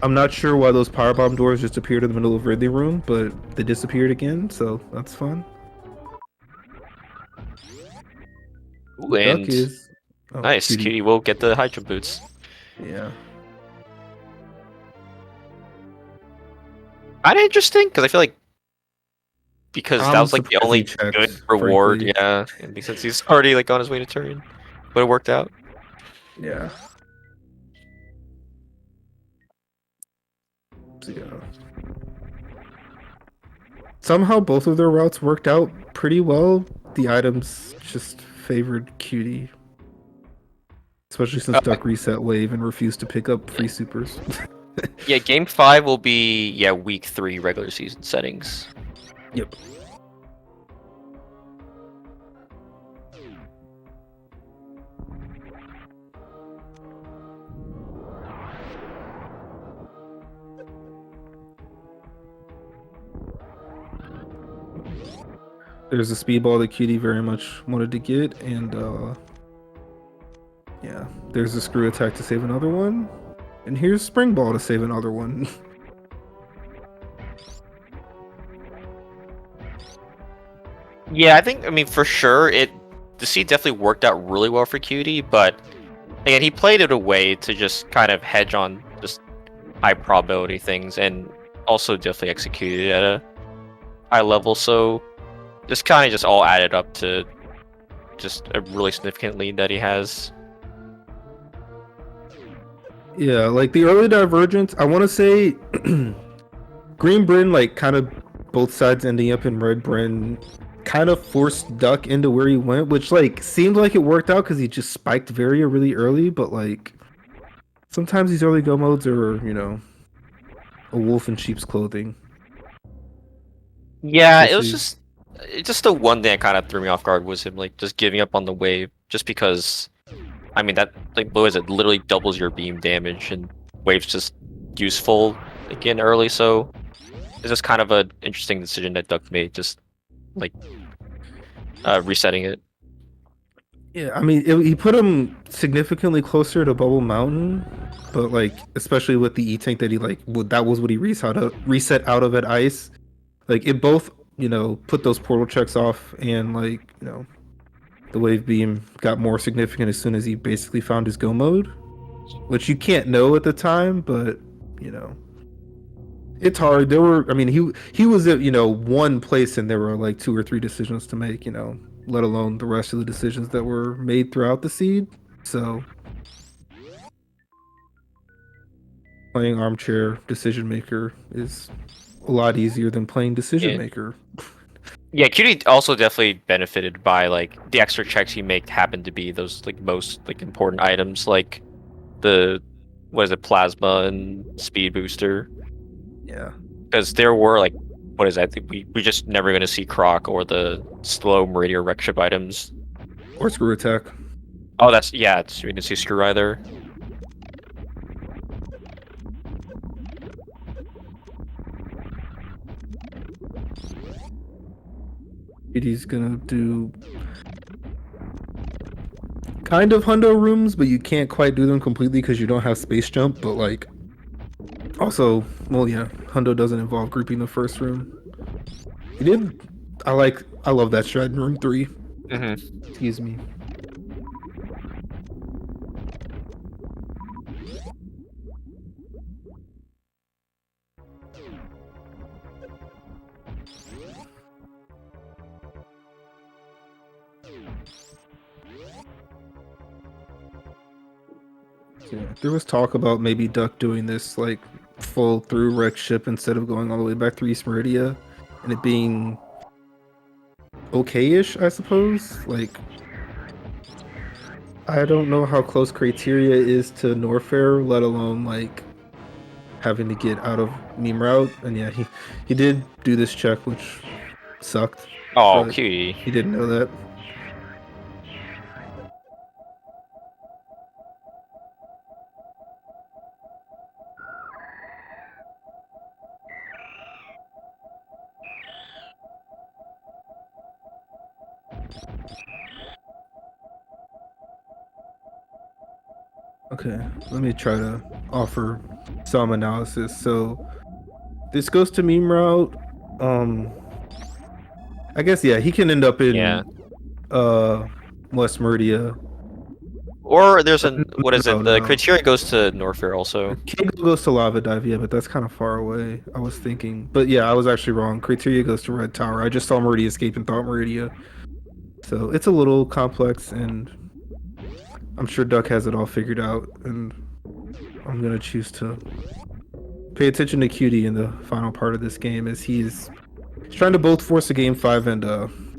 I'm not sure why those power bomb doors just appeared in the middle of Ridley Room, but they disappeared again, so that's fun. Ooh, Duck and is oh nice. cutie. Cutie will get the high jump boots. Yeah. kind of interesting because I feel like because that I'm was like the surprised he only good checked, reward, frankly. yeah. And since he's already like on his way to turn, but it worked out. Yeah. So, yeah. Somehow both of their routes worked out pretty well. The items just favored Cutie, especially since Uh, Duck reset wave and refused to pick up free supers. yeah, game 5 will be week 3 regular season settings. Yep. There's a speedball that Cutie very much wanted to get, and yeah, there's a screw attack to save another one, and here's spring ball to save another one. Yeah, I mean for sure the seed definitely worked out really well for Cutie, but again he played it away to just kind of hedge on just high probability things and also definitely executed at a high level, so just kind of just all added up to just a really significant lead that he has. Yeah, like the early divergence, I want to say Green Bryn, like kind of both sides ending up in Red Bryn, kind of forced Duck into where he went, which like seemed like it worked out because he just spiked Varia really early, but like sometimes these early go modes are, a wolf in sheep's clothing. Yeah, it was Especially, just the one thing that kind of threw me off guard was him like just giving up on the wave just because I mean that like what is it literally doubles your beam damage and wave's just useful again early, so it's just kind of an interesting decision that Duck made, just like resetting it. yeah, I mean, he put him significantly closer to Bubble Mountain, but like, especially with the E tank that he like, that was what he reset out of at ice. Like, it both, put those portal checks off, and like, the wave beam got more significant as soon as he basically found his go mode, which you can't know at the time, but you know, it's hard. I mean, he was at one place, and there were like two or three decisions to make. Let alone the rest of the decisions that were made throughout the seed. So playing armchair decision maker is a lot easier than playing decision Yeah. maker. Yeah, Cutie also definitely benefited by like the extra checks he made happen to be those like most like important items like the what is it, plasma and speed booster. Yeah, Because there were like what is that? I think we just never gonna see Croc or the slow Meridian wreck ship items. or screw attack. Oh that's we didn't see Screw either. He's gonna do kind of hundo rooms, but you can't quite do them completely because you don't have space jump. But like, also, well, yeah, hundo doesn't involve grouping the first room. He did. I love that strat in room 3. Hmm. Excuse me. So, yeah, there was talk about maybe Duck doing this like full through wreck ship instead of going all the way back to East Meridia, and it being okay-ish, I suppose. Like, I don't know how close Criteria is to Norfair, let alone like having to get out of meme route. And yeah, he did do this check, which sucked, Oh, but Cutie. he didn't know that. Okay, let me try to offer some analysis. So this goes to meme route. Um, I guess yeah, he can end up Yeah. in uh West Meridia. Or there's an what is No, it? The no. criteria goes to Norfair also. Kingo goes to Lava Dive, yeah, but that's kind of far away. I was thinking, but yeah, I was actually wrong. Criteria goes to Red Tower. I just saw Meridia escape and thought Meridia, so it's a little complex, and I'm sure Duck has it all figured out. And I'm gonna choose to pay attention to Cutie in the final part of this game, as he's trying to both force a game five and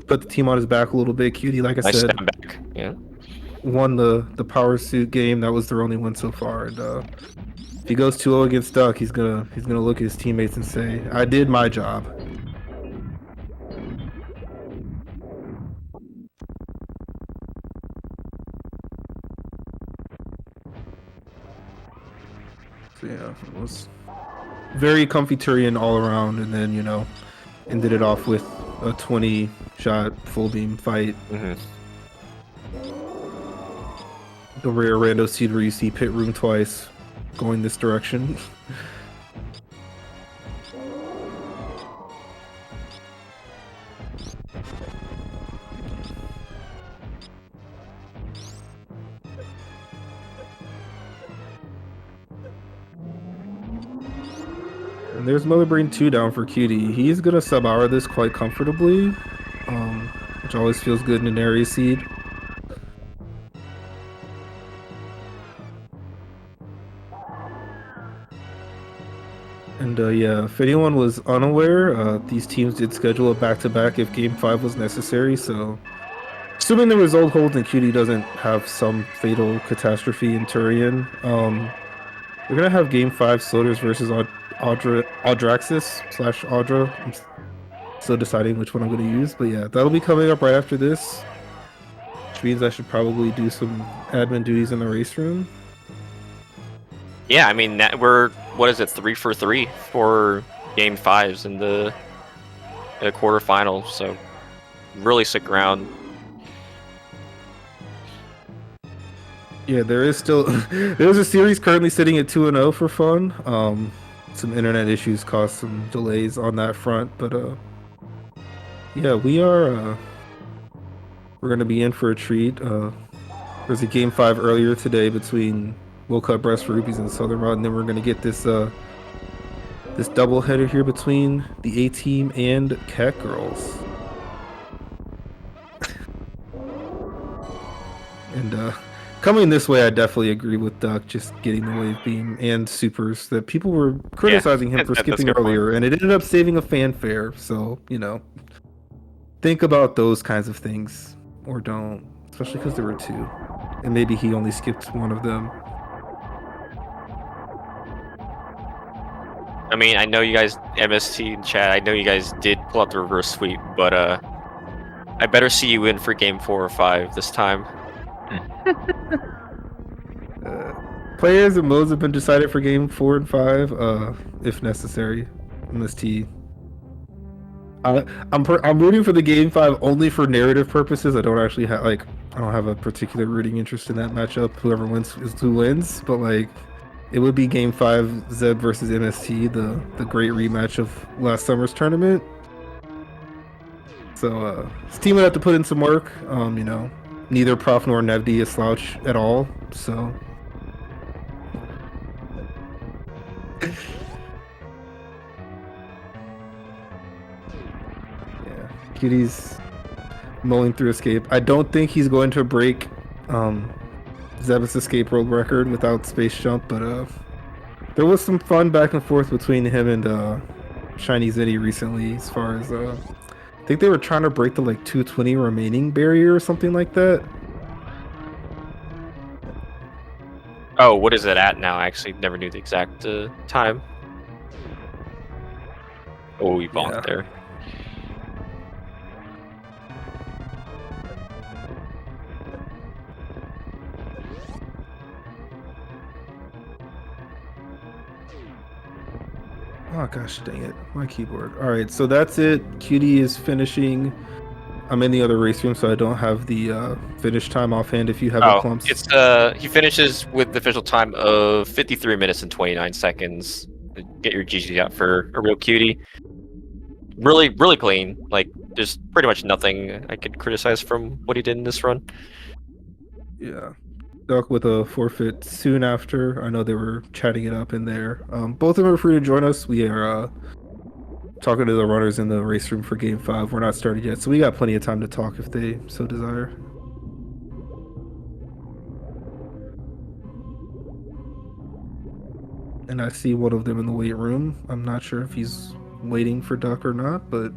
put the team on his back a little bit. Cutie, like I Nice said, step back. Yeah. won the power suit game. That was their only win so far, and if he goes 2-0 against Duck, he's gonna look at his teammates and say, "I did my job." So yeah, it was very comfy Turian all around, and then ended it off with a 20 shot full beam fight. Hmm. The rare rando seed where you see pit room twice going this direction. And there's Mother Brain 2 down for Cutie. He's gonna sub hour this quite comfortably, which always feels good in an area seed. And yeah, if anyone was unaware, these teams did schedule a back-to-back if Game 5 was necessary, so assuming the result holds and Cutie doesn't have some fatal catastrophe in Turian, we're gonna have Game 5 Sloters versus Audraxis slash Audra. I'm still deciding which one I'm gonna use, but yeah, that'll be coming up right after this, which means I should probably do some admin duties in the race room. Yeah, I mean we're what is it, 3 for 3 for game fives in the quarterfinals. So really sick round. Yeah, there is still there's a series currently sitting at 2-0 for fun. Some internet issues caused some delays on that front, but yeah, we're gonna be in for a treat. There's a game 5 earlier today between Will Cut Breast Rubies and Southern Rod, and then we're gonna get this double header here between the A team and Catgirls. And coming this way, I definitely agree with Duck just getting the wave beam and supers that people were criticizing him for that's a skipping good point. earlier, and it ended up saving a fanfare. So think about those kinds of things, or don't, especially because there were two, and maybe he only skipped one of them. I mean, I know you guys, MST and chat, I know you guys did pull out the reverse sweep, but I better see you in for game 4 or 5 this time. Players and modes have been decided for game 4 and 5, if necessary. MST. I'm rooting for the game 5 only for narrative purposes. I don't actually have I don't have a particular rooting interest in that matchup. Whoever wins is who wins, but it would be game 5 Zeb versus MST, the great rematch of last summer's tournament. So his team would have to put in some work. Neither Prof nor Nevdi is slouch at all. So yeah, Kitty's mulling through escape. I don't think he's going to break Zeb's escape world record without space jump, but there was some fun back and forth between him and Shiny Zinni recently, as far as I think they were trying to break the 220 remaining barrier or something like that. Oh, what is it at now? I actually never knew the exact time. Oh, we bonked there. Oh gosh, dang it, my keyboard. All right, so that's it. Cutie is finishing. I'm in the other race room, so I don't have the finish time offhand. If you have the clumps, it's he finishes with the official time of 53 minutes and 29 seconds. Get your GG out for a real cutie. Really, really clean. There's pretty much nothing I could criticize from what he did in this run. yeah. Duck with a forfeit soon after. I know they were chatting it up in there. Both of them are free to join us. We are talking to the runners in the race room for game 5. We're not started yet, so we got plenty of time to talk if they so desire. And I see one of them in the weight room. I'm not sure if he's waiting for Duck or not, but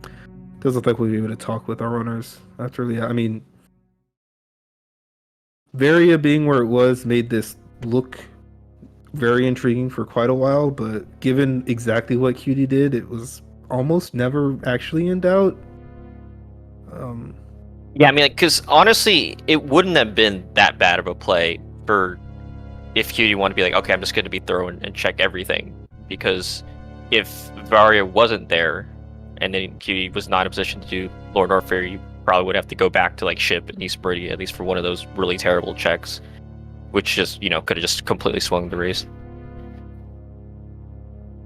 it does look like we'll be able to talk with our runners after the. I mean, Varia being where it was made this look very intriguing for quite a while, but given exactly what Cutie did, it was almost never actually in doubt. Um, Yeah, I mean, because honestly, it wouldn't have been that bad of a play for if Cutie wanted to be like, okay, I'm just going to be thorough and check everything. Because if Varia wasn't there, and then Cutie was not in a position to do Lord Orfair, you probably would have to go back to like ship in East Meridia, at least for one of those really terrible checks, which just could have just completely swung the race.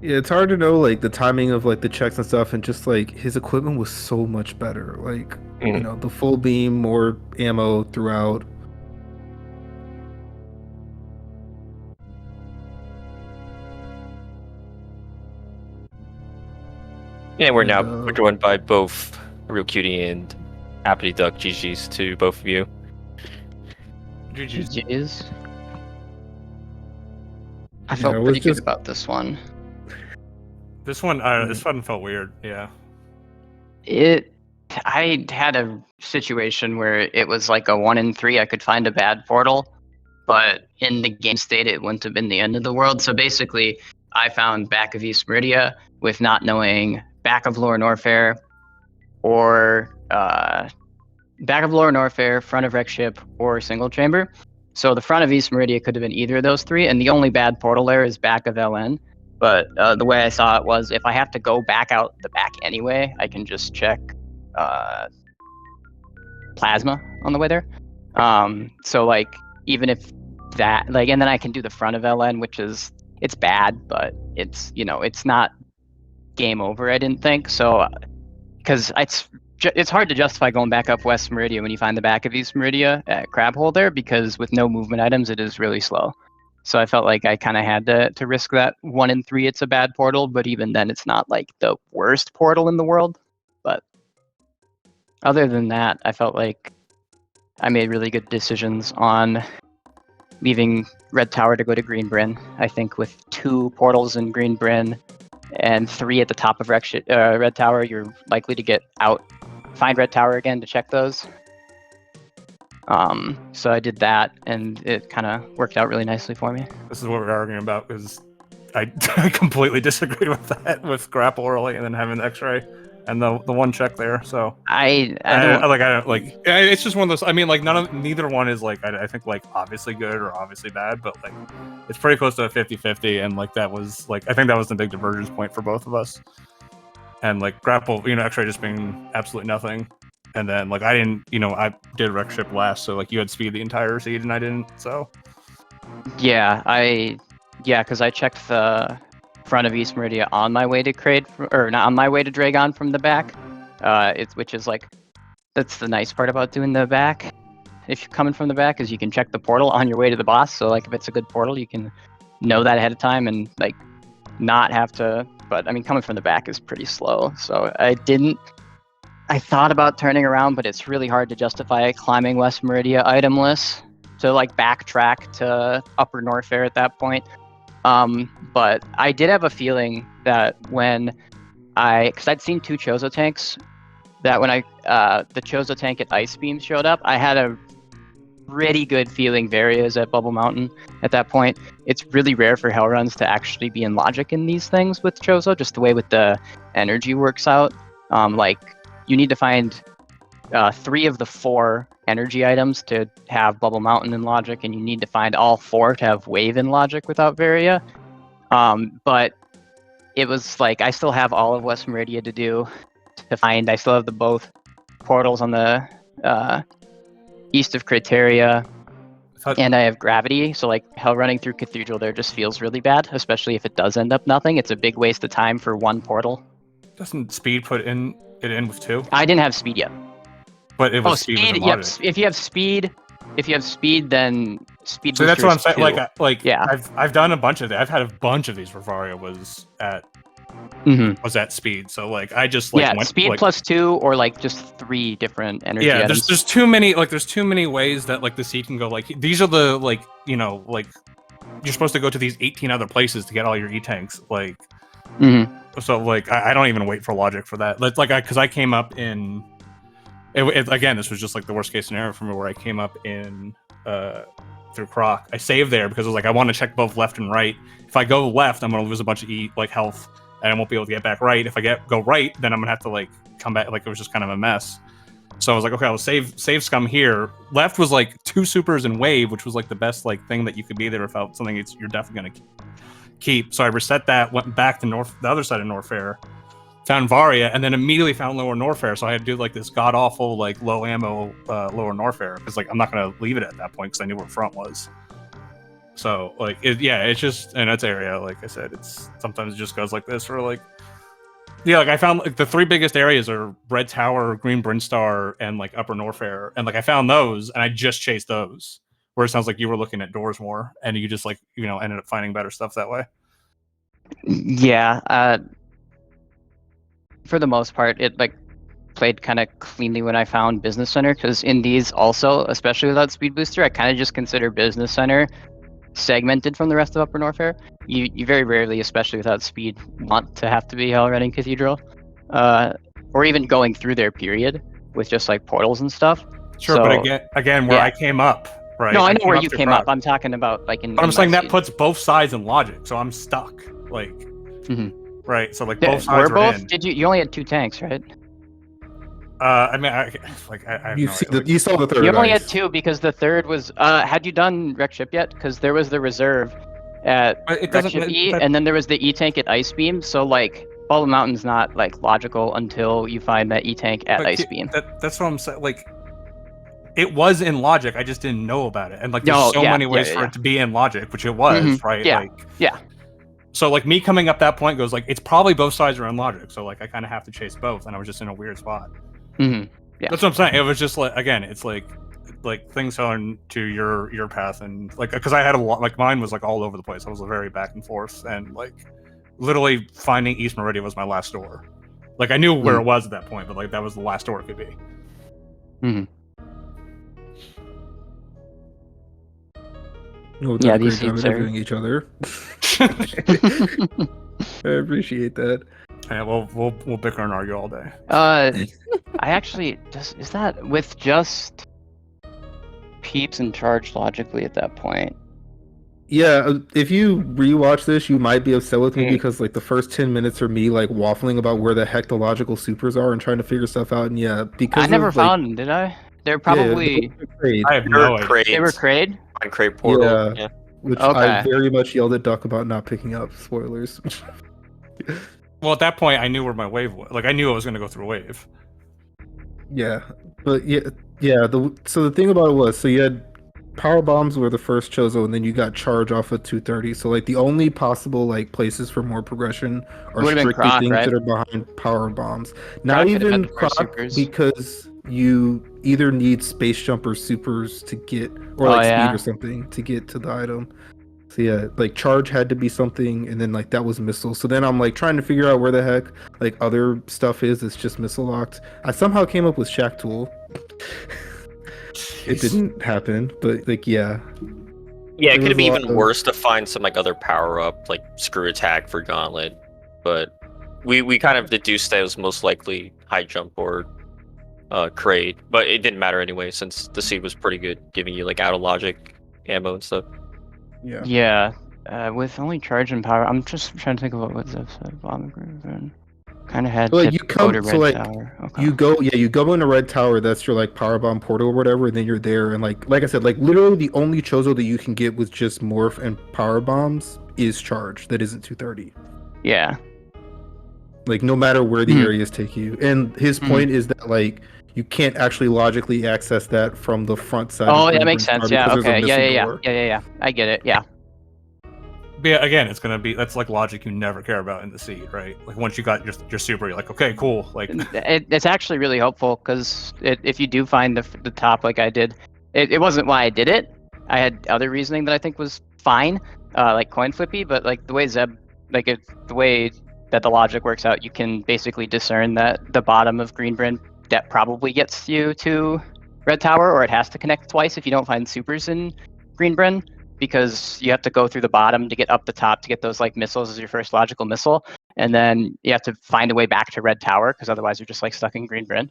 yeah, it's hard to know like the timing of like the checks and stuff, and just like his equipment was so much better. Like, the full beam, more ammo throughout. Yeah, we're And now we're joined by both Real Cutie and Happy Duck. GG's to both of you. GG's. I Yeah, felt it was pretty good just about this one. This one felt weird. Yeah. I had a situation where it was like a 1 in 3. I could find a bad portal, but in the game state, it wouldn't have been the end of the world. So basically, I found back of East Meridia with not knowing back of Lore Norfair or back of Lore Norfair, front of Wreck Ship, or single chamber. So the front of East Meridia could have been either of those 3, and the only bad portal there is back of LN. But the way I saw it was, if I have to go back out the back anyway, I can just check plasma on the way there. So like, even if that, like, and then I can do the front of LN, which is, it's bad, but it's, it's not game over, I didn't think. So, because it's hard to justify going back up West Meridia when you find the back of East Meridia at Crab Hole there, because with no movement items, it is really slow. So I felt like I kind of had to risk that 1 in 3. It's a bad portal, but even then, it's not like the worst portal in the world. But other than that, I felt like I made really good decisions on leaving Red Tower to go to Green Bryn. I think with 2 portals in Green Bryn and 3 at the top of Red Tower, you're likely to get out, find Red Tower again to check those. So I did that, and it kind of worked out really nicely for me. This is what we're arguing about, because I completely disagreed with that, with grapple early and then having the X-ray and the one check there. So I don't like. It's just one of those. I mean, like neither one is like I think like obviously good or obviously bad, but like it's pretty close to a 50-50, and like that was like I think that was the big divergence point for both of us. And like grapple, X-ray just being absolutely nothing. And then, like, I didn't, I did Wreck Ship last, so, like, you had speed the entire seed, and I didn't, so. Yeah, because I checked the front of East Meridia on my way to or not on my way to Dragon from the back. Which is, like, that's the nice part about doing the back. If you're coming from the back, is you can check the portal on your way to the boss, so, like, if it's a good portal, you can know that ahead of time and, like, not have to, but, I mean, coming from the back is pretty slow, so I thought about turning around, but it's really hard to justify climbing West Meridia itemless to like backtrack to Upper Norfair at that point. But I did have a feeling that because I'd seen 2 Chozo tanks, that when the Chozo tank at Ice Beam showed up, I had a pretty good feeling Varia is at Bubble Mountain at that point. It's really rare for Hell Runs to actually be in logic in these things with Chozo, just the way with the energy works out. Like, you need to find 3 of the 4 energy items to have Bubble Mountain in logic, and you need to find all 4 to have Wave in logic without Varia. But it was like, I still have all of West Meridia to do to find. I still have the both portals on the east of Criteria, and I have Gravity, so like Hell running through Cathedral there just feels really bad, especially if it does end up nothing. It's a big waste of time for 1 portal. Doesn't speed put it in with 2? I didn't have speed yet. But it was speed was in Yep. logic. If you have speed, if you have speed, then speed So that's booster what I'm is saying. 2. Yeah. I've done a bunch of it. I've had a bunch of these where Varia was at speed. So like I just like Yeah, went speed like plus 2 or like just 3 different energy yeah. items. There's too many there's too many ways that like the seed can go. Like these are the like like you're supposed to go to these 18 other places to get all your E tanks. Like so like I don't even wait for logic for that. Like because I came up in again, this was just like the worst case scenario for me where I came up in through Croc. I saved there because I was like, I want to check both left and right. If I go left, I'm gonna lose a bunch of health, and I won't be able to get back right. If I go right, then I'm gonna have to like come back. Like it was just kind of a mess. So I was like, okay, I'll save scum here. Left was like 2 supers and wave, which was like the best like thing that you could be there without something you're definitely gonna keep. So I reset that, went back to the other side of Norfair, found Varia, and then immediately found Lower Norfair. So I had to do like this god awful like low ammo Lower Norfair because like I'm not gonna leave it at that point because I knew where front was. So like it's just in its area. Like I said, it's sometimes it just goes like this or like like I found like the 3 biggest areas are Red Tower, Green Brinstar, and like Upper Norfair, and like I found those and I just chased those. Where it sounds like you were looking at doors more and you just like ended up finding better stuff that way. Yeah. For the most part, it like played kind of cleanly when I found Business Center, because in these also, especially without Speed Booster, I kind of just consider Business Center segmented from the rest of Upper Norfair. You very rarely, especially without speed, want to have to be Hell Reading Cathedral, or even going through their period with just like portals and stuff. Sure, so, but again, where I came up, right? No, I know where you to came Croc. up. I'm talking about like in. But I'm in saying my that seed. puts both sides in logic, so I'm stuck. Like, right? So like both sides Were are both? in. Did you? You only had 2 tanks, right? I mean, I have You no see idea. you saw the third. You only ice. had 2 because the third was. Had you done Wreck Ship yet? Because there was the reserve at Wreck Ship E, and then there was the E tank at Ice Beam. So like, Bubble Mountain's not like logical until you find that E tank at Ice Beam. That's what I'm saying. Like, it was in logic. I just didn't know about it. And like, there's so many ways for it to be in logic, which it was, right? Yeah. Like, yeah. So like me coming up that point goes like, it's probably both sides are in logic. So like, I kind of have to chase both, and I was just in a weird spot. Yeah. That's what I'm saying. It was just like, again, it's like things fell into your path, and like because I had a lot, like mine was like all over the place. I was very back and forth, and like literally finding East Meridian was my last door. Like I knew where it was at that point, but like that was the last door it could be. Oh, Yeah, these seeds are interviewing each other. I appreciate that. Yeah, we'll bicker and argue all day. I actually is that with just peeps and charge logically at that point? Yeah, if you rewatch this, you might be upset with me because like the first 10 minutes are me like waffling about where the heck the logical supers are and trying to figure stuff out. And yeah, because I never found them, did I? They're probably. I have no idea. They were Crade? On Crate Portal. Yeah. Which I very much yelled at Duck about not picking up. Spoilers. Well, at that point, I knew where my wave was. Like, I knew I was going to go through a wave. Yeah, but yeah. So the thing about it was, so you had power bombs were the first Chozo, and then you got charge off of 230. So like the only possible like places for more progression are strictly Croc, things right? that are behind power bombs. Not even Croc, because you either need space jumper supers to get, or like speed or something to get to the item. So yeah, like charge had to be something, and then like that was missile. So then I'm like trying to figure out where the heck like other stuff is that's just missile locked. I somehow came up with Shack Tool. It didn't happen, but like yeah. Yeah, it could be even worse to find some like other power up, like Screw Attack for Gauntlet. But we kind of deduced that it was most likely high jump or Crate, but it didn't matter anyway since the seed was pretty good, giving you like out of logic ammo and stuff. Yeah. Yeah. With only charge and power, I'm just trying to think of what was this bomb groove and kind of had so, like, to you come, go to Red so, like, Tower. Okay. You go into Red Tower, that's your like power bomb portal or whatever, and then you're there, and like I said, like literally the only Chozo that you can get with just morph and power bombs is charge. That isn't 230. Yeah. Like no matter where the areas take you. And his point is that like you can't actually logically access that from the front side. Oh, that makes sense. Yeah. Okay. Yeah. I get it. Yeah. But yeah, again, it's gonna be that's like logic you never care about in the seed, right? Like once you got your super, you're like, okay, cool. Like it's actually really helpful because if you do find the top like I did, It wasn't why I did it. I had other reasoning that I think was fine, like coin flippy, but like the way Zeb, the way that the logic works out, you can basically discern that the bottom of Greenbryn that probably gets you to Red Tower, or it has to connect twice if you don't find supers in Greenbryn, because you have to go through the bottom to get up the top to get those like missiles as your first logical missile, and then you have to find a way back to Red Tower, because otherwise you're just like stuck in Greenbryn.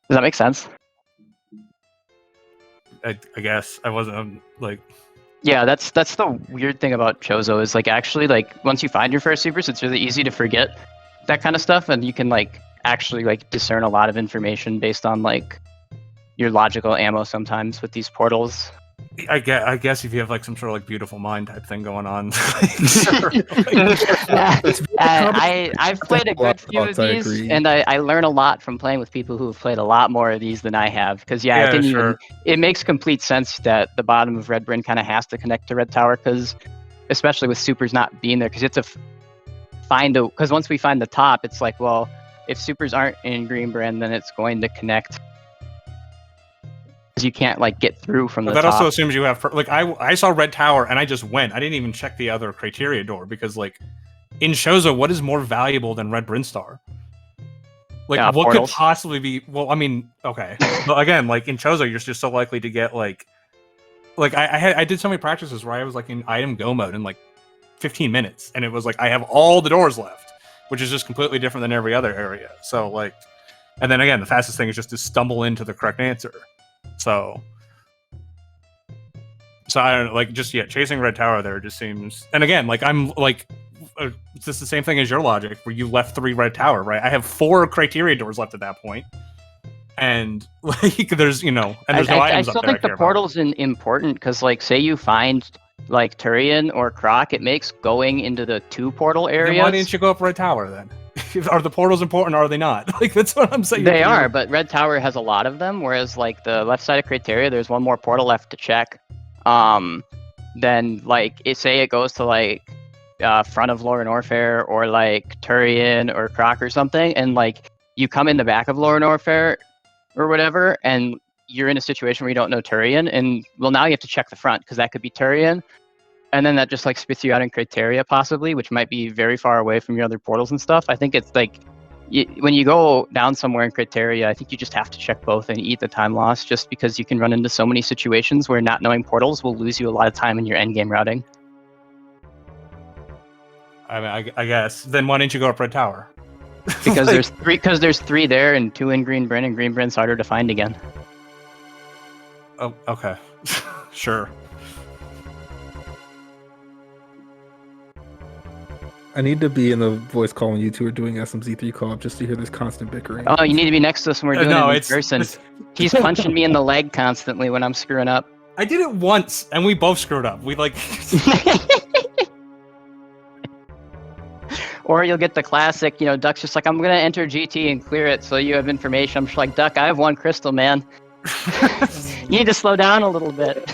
Does that make sense? I guess I wasn't like. Yeah, that's the weird thing about Chozo is like actually like once you find your first supers, it's really easy to forget that kind of stuff, and you can like actually like discern a lot of information based on like your logical ammo sometimes with these portals. I guess if you have like some sort of like beautiful mind type thing going on. I've played a good few of these, and I learn a lot from playing with people who have played a lot more of these than I have. Because it makes complete sense that the bottom of Red Bryn kind of has to connect to Red Tower, because especially with supers not being there, because you have to because once we find the top, it's like, well, if supers aren't in Greenbryn, then it's going to connect. You can't like get through from the top. That also assumes you have like I saw Red Tower and I just went. I didn't even check the other criteria door, because like in Chozo, what is more valuable than Red Brinstar? Like what portals. could possibly be? Well, I mean, okay, but again, like in Chozo, you're just so likely to get like I did so many practices where I was like in item go mode in like 15 minutes, and it was like I have all the doors left, which is just completely different than every other area. So like, and then again, the fastest thing is just to stumble into the correct answer. So I don't know, like just chasing Red Tower there just seems. And again, like I'm like, it's just the same thing as your logic where you left 3 Red Tower, right? I have 4 criteria doors left at that point, and like there's and there's no items I still up there. think the portal's important because like say you find like Turian or Croc, it makes going into the 2 portal areas. Then why didn't you go up Red Tower then? Are the portals important or are they not? Like that's what I'm saying. They are, but Red Tower has a lot of them, whereas like the left side of criteria, there's one more portal left to check. Then like say it goes to like front of Lore and Orfair or like Turian or Croc or something, and like you come in the back of Lore and Orfair or whatever, and you're in a situation where you don't know Turian, and well now you have to check the front because that could be Turian. And then that just like spits you out in criteria possibly, which might be very far away from your other portals and stuff. I think it's like when you go down somewhere in criteria, I think you just have to check both and eat the time loss, just because you can run into so many situations where not knowing portals will lose you a lot of time in your end game routing. I mean, I guess then why didn't you go up Red Tower? Because there's 3 there and 2 in Greenbryn, and Greenbryn's harder to find again. Oh, okay, sure. I need to be in the voice call when you two are doing SMZ3 co-op just to hear this constant bickering. Oh, you need to be next to us when we're doing it in person. He's punching me in the leg constantly when I'm screwing up. I did it once, and we both screwed up. We like... Or you'll get the classic, Duck's just like, I'm going to enter GT and clear it so you have information. I'm just like, Duck, I have 1 crystal, man. You need to slow down a little bit.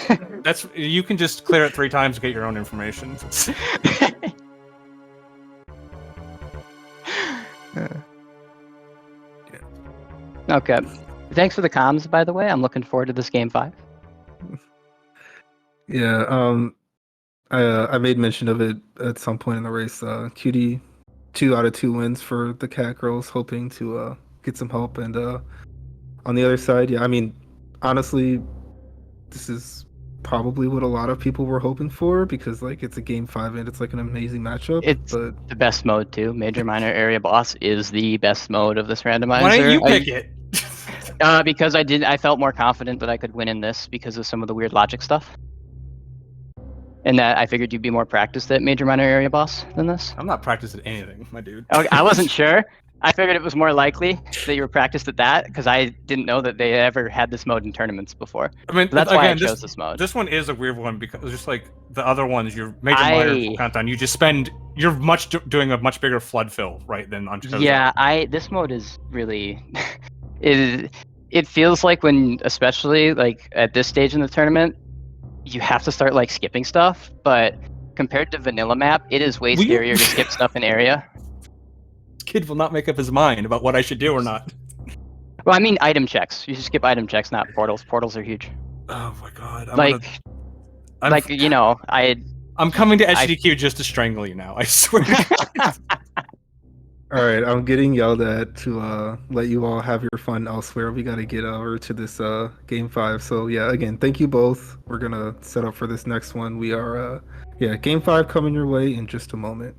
You can just clear it 3 times to get your own information. Okay. Thanks for the comms, by the way. I'm looking forward to this game 5. Yeah, I made mention of it at some point in the race. QD 2 out of 2 wins for the Catgirls, hoping to get some help. And on the other side, yeah, I mean, honestly, this is probably what a lot of people were hoping for, because like it's a game 5 and it's like an amazing matchup. It's the best mode too. Major minor area boss is the best mode of this randomizer. Why don't you pick it? Because I felt more confident that I could win in this because of some of the weird logic stuff. And that I figured you'd be more practiced at major minor area boss than this. I'm not practiced at anything, my dude. Okay, I wasn't sure. I figured it was more likely that you were practiced at that, because I didn't know that they ever had this mode in tournaments before. I mean, so that's why I chose this mode. This one is a weird one because just like the other ones, your major minor countdown, you're doing a much bigger flood fill, right, than on Chozo. Yeah, this mode is really it feels like when, especially like at this stage in the tournament, you have to start like skipping stuff, but compared to vanilla map, it is way scarier to skip stuff in area. Kid will not make up his mind about what I should do or not. Well, I mean item checks. You should skip item checks, not portals. Portals are huge. Oh my god. Like you know, I'm coming to HDQ just to strangle you now. I swear. To God. All right, I'm getting yelled at to let you all have your fun elsewhere. We got to get over to this game 5. So yeah, again, thank you both. We're gonna set up for this next one. We are game 5 coming your way in just a moment.